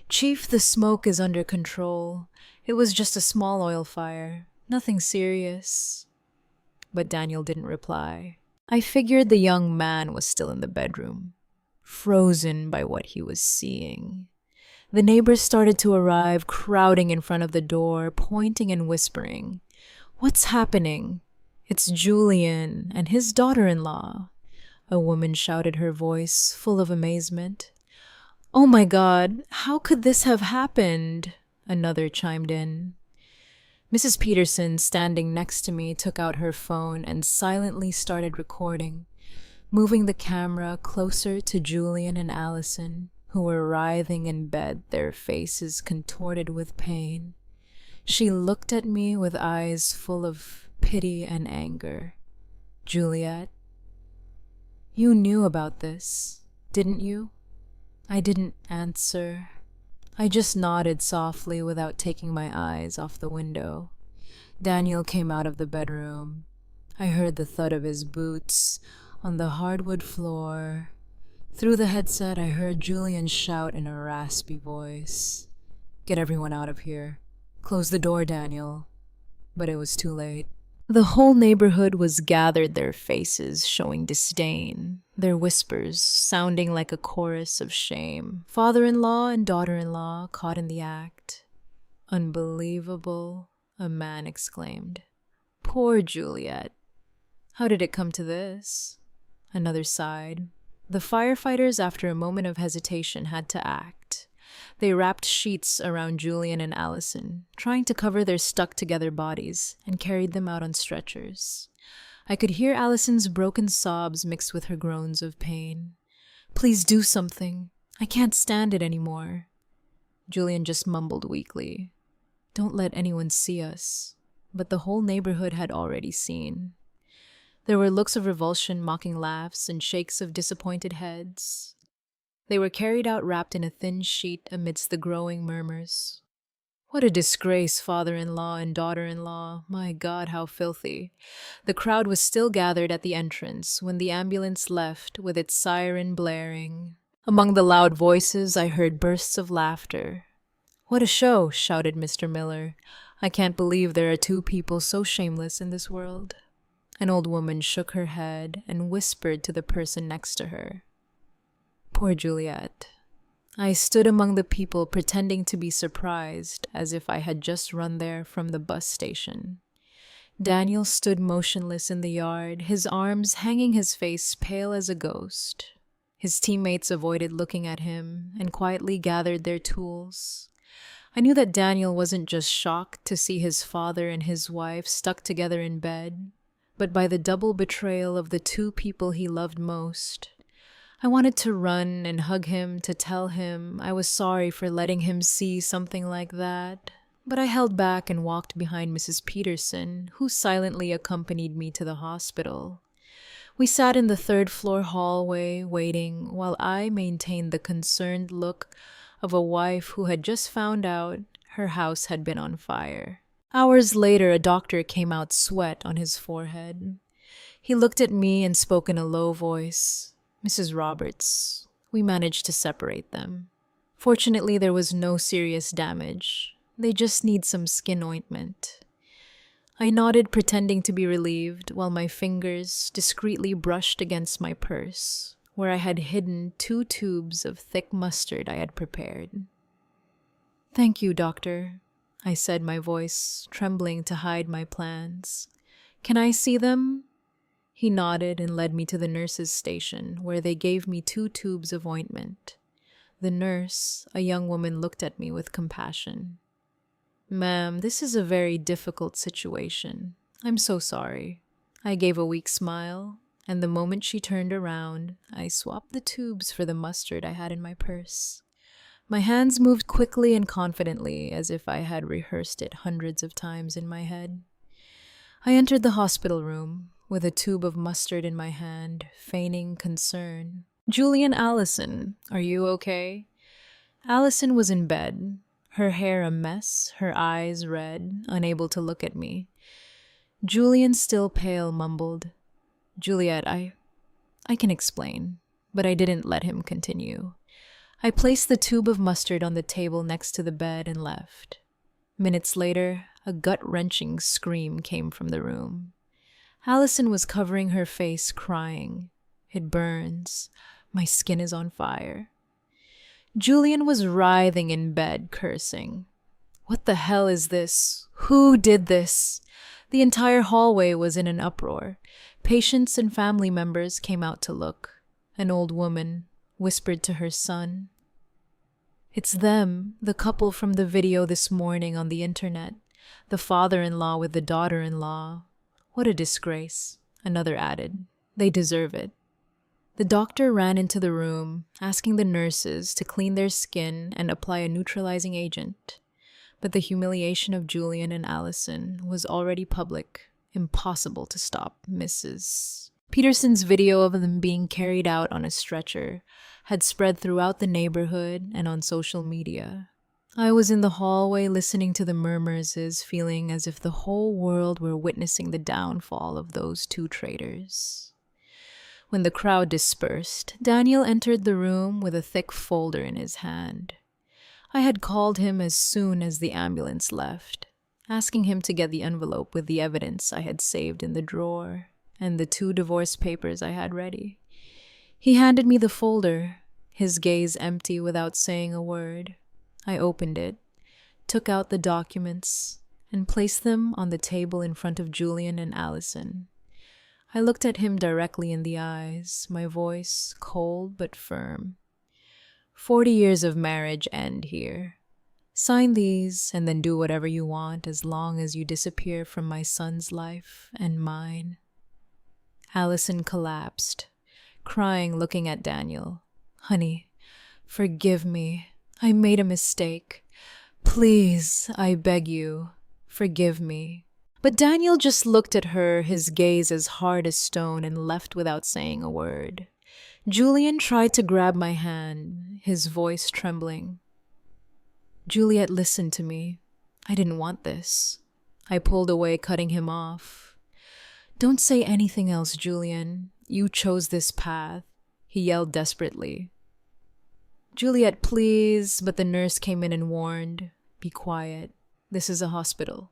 "Chief, the smoke is under control. It was just a small oil fire. Nothing serious." But Daniel didn't reply. I figured the young man was still in the bedroom, frozen by what he was seeing. The neighbors started to arrive, crowding in front of the door, pointing and whispering. "What's happening?" "It's Julian and his daughter-in-law." A woman shouted, her voice full of amazement. "Oh my God, how could this have happened?" Another chimed in. Mrs. Peterson, standing next to me, took out her phone and silently started recording, moving the camera closer to Julian and Allison, who were writhing in bed, their faces contorted with pain. She looked at me with eyes full of pity and anger. "Juliet, you knew about this, didn't you?" I didn't answer. I just nodded softly without taking my eyes off the window. Daniel came out of the bedroom. I heard the thud of his boots on the hardwood floor. Through the headset, I heard Julian shout in a raspy voice, "Get everyone out of here. Close the door, Daniel." But it was too late. The whole neighborhood was gathered, their faces showing disdain, their whispers sounding like a chorus of shame. Father-in-law and daughter-in-law caught in the act. "Unbelievable," a man exclaimed. "Poor Juliet. How did it come to this?" Another sighed. The firefighters, after a moment of hesitation, had to act. They wrapped sheets around Julian and Allison, trying to cover their stuck-together bodies, and carried them out on stretchers. I could hear Allison's broken sobs mixed with her groans of pain. "Please do something. I can't stand it anymore." Julian just mumbled weakly, "Don't let anyone see us." But the whole neighborhood had already seen. There were looks of revulsion, mocking laughs, and shakes of disappointed heads. They were carried out wrapped in a thin sheet amidst the growing murmurs. "What a disgrace, father-in-law and daughter-in-law. My God, how filthy." The crowd was still gathered at the entrance when the ambulance left with its siren blaring. Among the loud voices, I heard bursts of laughter. "What a show," shouted Mr. Miller. "I can't believe there are two people so shameless in this world." An old woman shook her head and whispered to the person next to her. Poor Juliet. I stood among the people pretending to be surprised, as if I had just run there from the bus station. Daniel stood motionless in the yard, his arms hanging, his face pale as a ghost. His teammates avoided looking at him and quietly gathered their tools. I knew that Daniel wasn't just shocked to see his father and his wife stuck together in bed, but by the double betrayal of the two people he loved most. I wanted to run and hug him, to tell him I was sorry for letting him see something like that. But I held back and walked behind Mrs. Peterson, who silently accompanied me to the hospital. We sat in the third-floor hallway waiting while I maintained the concerned look of a wife who had just found out her house had been on fire. Hours later, a doctor came out, sweat on his forehead. He looked at me and spoke in a low voice. "Mrs. Roberts, we managed to separate them. Fortunately, there was no serious damage. They just need some skin ointment." I nodded, pretending to be relieved, while my fingers discreetly brushed against my purse, where I had hidden 2 tubes of thick mustard I had prepared. "Thank you, doctor," I said, my voice trembling to hide my plans. "Can I see them?" He nodded and led me to the nurse's station, where they gave me 2 tubes of ointment. The nurse, a young woman, looked at me with compassion. "Ma'am, this is a very difficult situation. I'm so sorry." I gave a weak smile, and the moment she turned around, I swapped the tubes for the mustard I had in my purse. My hands moved quickly and confidently, as if I had rehearsed it hundreds of times in my head. I entered the hospital room, with a tube of mustard in my hand, feigning concern. "Julian Allison, are you okay?" Allison was in bed, her hair a mess, her eyes red, unable to look at me. Julian, still pale, mumbled, "Juliet, I can explain," but I didn't let him continue. I placed the tube of mustard on the table next to the bed and left. Minutes later, a gut-wrenching scream came from the room. Allison was covering her face, crying. "It burns. My skin is on fire." Julian was writhing in bed, cursing. "What the hell is this? Who did this?" The entire hallway was in an uproar. Patients and family members came out to look. An old woman whispered to her son, "It's them, the couple from the video this morning on the internet. The father-in-law with the daughter-in-law. What a disgrace," another added. "They deserve it." The doctor ran into the room, asking the nurses to clean their skin and apply a neutralizing agent. But the humiliation of Julian and Allison was already public. Impossible to stop. Mrs. Peterson's video of them being carried out on a stretcher had spread throughout the neighborhood and on social media. I was in the hallway listening to the murmurs, feeling as if the whole world were witnessing the downfall of those 2 traitors. When the crowd dispersed, Daniel entered the room with a thick folder in his hand. I had called him as soon as the ambulance left, asking him to get the envelope with the evidence I had saved in the drawer and the 2 divorce papers I had ready. He handed me the folder, his gaze empty without saying a word. I opened it, took out the documents, and placed them on the table in front of Julian and Allison. I looked at him directly in the eyes, my voice cold but firm. 40 years of marriage end here. Sign these and then do whatever you want as long as you disappear from my son's life and mine." Allison collapsed, crying, looking at Daniel. "Honey, forgive me. I made a mistake. Please, I beg you, forgive me." But Daniel just looked at her, his gaze as hard as stone, and left without saying a word. Julian tried to grab my hand, his voice trembling. "Juliet, listen to me. I didn't want this." I pulled away, cutting him off. "Don't say anything else, Julian. You chose this path," he yelled desperately. "Juliet, please," but the nurse came in and warned, "Be quiet. This is a hospital."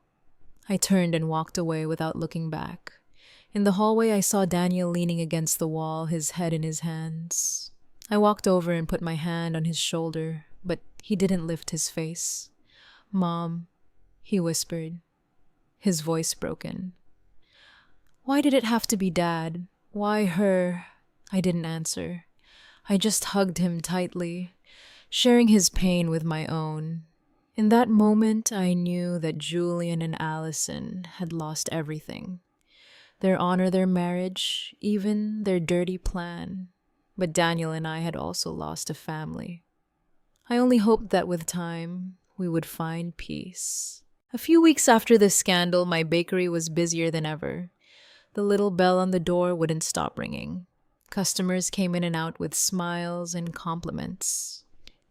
I turned and walked away without looking back. In the hallway, I saw Daniel leaning against the wall, his head in his hands. I walked over and put my hand on his shoulder, but he didn't lift his face. "Mom," he whispered, his voice broken. "Why did it have to be Dad? Why her?" I didn't answer. I just hugged him tightly, sharing his pain with my own. In that moment, I knew that Julian and Allison had lost everything. Their honor, their marriage, even their dirty plan. But Daniel and I had also lost a family. I only hoped that with time, we would find peace. A few weeks after the scandal, my bakery was busier than ever. The little bell on the door wouldn't stop ringing. Customers came in and out with smiles and compliments.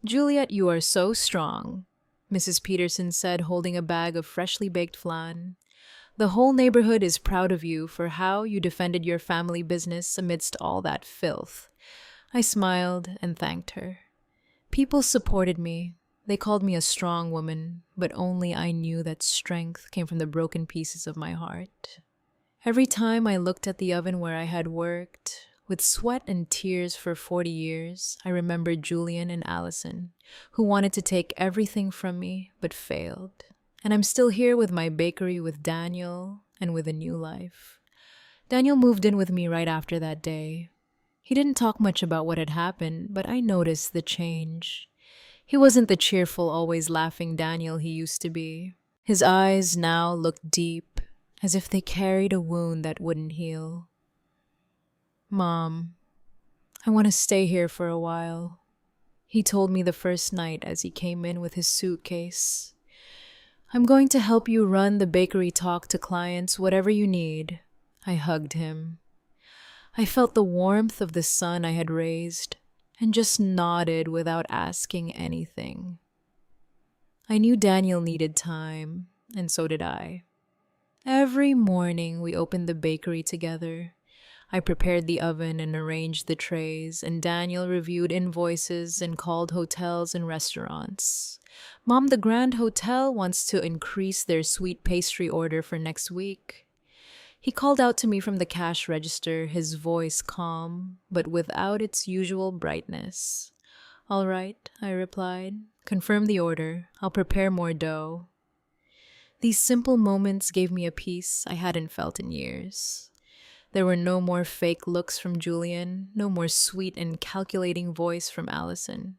"Juliet, you are so strong," Mrs. Peterson said, holding a bag of freshly baked flan. "The whole neighborhood is proud of you for how you defended your family business amidst all that filth." I smiled and thanked her. People supported me. They called me a strong woman, but only I knew that strength came from the broken pieces of my heart. Every time I looked at the oven where I had worked, with sweat and tears for 40 years, I remembered Julian and Allison, who wanted to take everything from me but failed. And I'm still here with my bakery with Daniel and with a new life. Daniel moved in with me right after that day. He didn't talk much about what had happened, but I noticed the change. He wasn't the cheerful, always laughing Daniel he used to be. His eyes now looked deep, as if they carried a wound that wouldn't heal. "Mom, I want to stay here for a while," he told me the first night as he came in with his suitcase. "I'm going to help you run the bakery, talk to clients, whatever you need." I hugged him. I felt the warmth of the son I had raised and just nodded without asking anything. I knew Daniel needed time, and so did I. Every morning we opened the bakery together. I prepared the oven and arranged the trays, and Daniel reviewed invoices and called hotels and restaurants. "Mom, the Grand Hotel wants to increase their sweet pastry order for next week." He called out to me from the cash register, his voice calm, but without its usual brightness. "All right," I replied. "Confirm the order. I'll prepare more dough." These simple moments gave me a peace I hadn't felt in years. There were no more fake looks from Julian, no more sweet and calculating voice from Allison.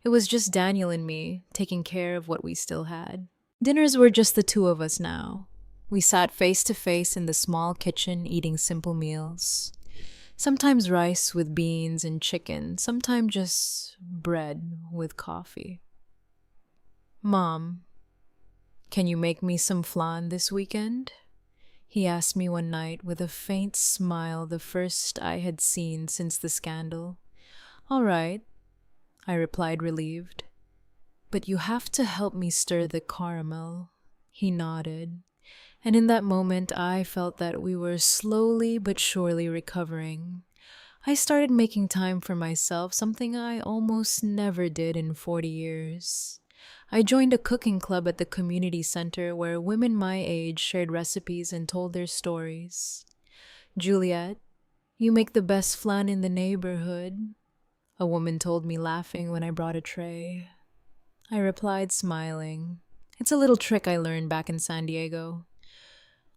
It was just Daniel and me, taking care of what we still had. Dinners were just the two of us now. We sat face to face in the small kitchen eating simple meals. Sometimes rice with beans and chicken, sometimes just bread with coffee. "Mom, can you make me some flan this weekend?" he asked me one night with a faint smile, the first I had seen since the scandal. "All right," I replied, relieved. "But you have to help me stir the caramel." He nodded. And in that moment, I felt that we were slowly but surely recovering. I started making time for myself, something I almost never did in 40 years. I joined a cooking club at the community center where women my age shared recipes and told their stories. "Juliet, you make the best flan in the neighborhood," a woman told me, laughing when I brought a tray. I replied, smiling. "It's a little trick I learned back in San Diego."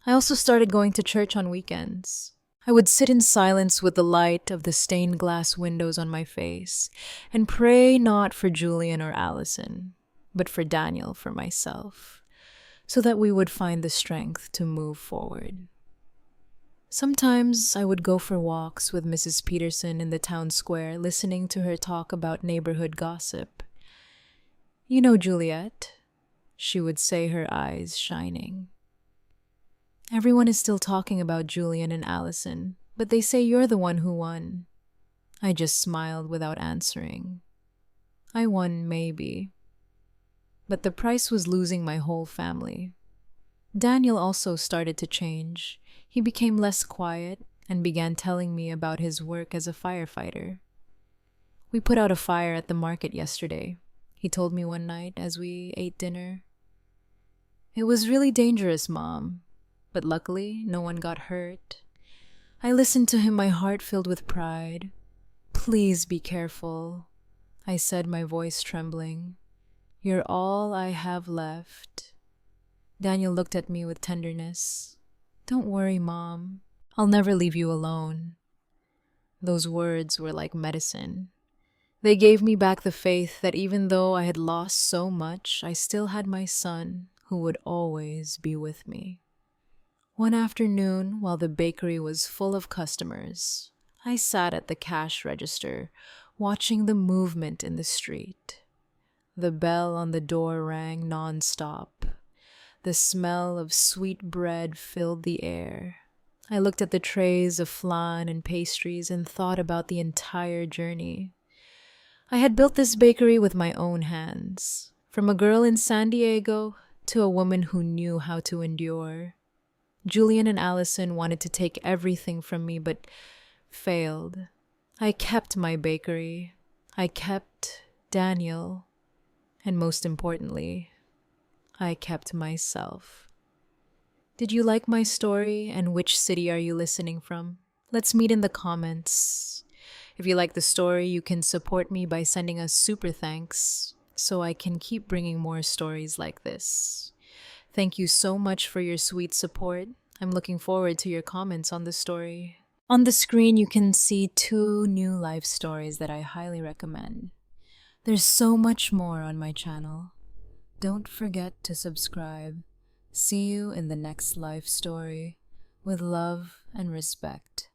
I also started going to church on weekends. I would sit in silence with the light of the stained glass windows on my face and pray not for Julian or Allison, but for Daniel, for myself, so that we would find the strength to move forward. Sometimes I would go for walks with Mrs. Peterson in the town square, listening to her talk about neighborhood gossip. "You know, Juliet," she would say, her eyes shining. "Everyone is still talking about Julian and Allison, but they say you're the one who won." I just smiled without answering. I won, maybe. But the price was losing my whole family. Daniel also started to change. He became less quiet and began telling me about his work as a firefighter. "We put out a fire at the market yesterday," he told me one night as we ate dinner. "It was really dangerous, Mom, but luckily no one got hurt." I listened to him, my heart filled with pride. "Please be careful," I said, my voice trembling. "You're all I have left." Daniel looked at me with tenderness. "Don't worry, Mom. I'll never leave you alone." Those words were like medicine. They gave me back the faith that even though I had lost so much, I still had my son who would always be with me. One afternoon, while the bakery was full of customers, I sat at the cash register, watching the movement in the street. The bell on the door rang non-stop. The smell of sweet bread filled the air. I looked at the trays of flan and pastries and thought about the entire journey. I had built this bakery with my own hands, from a girl in San Diego to a woman who knew how to endure. Julian and Allison wanted to take everything from me, but failed. I kept my bakery. I kept Daniel. And most importantly, I kept myself. Did you like my story, and which city are you listening from? Let's meet in the comments. If you like the story, you can support me by sending us super thanks so I can keep bringing more stories like this. Thank you so much for your sweet support. I'm looking forward to your comments on the story. On the screen, you can see 2 new life stories that I highly recommend. There's so much more on my channel. Don't forget to subscribe. See you in the next life story. With love and respect.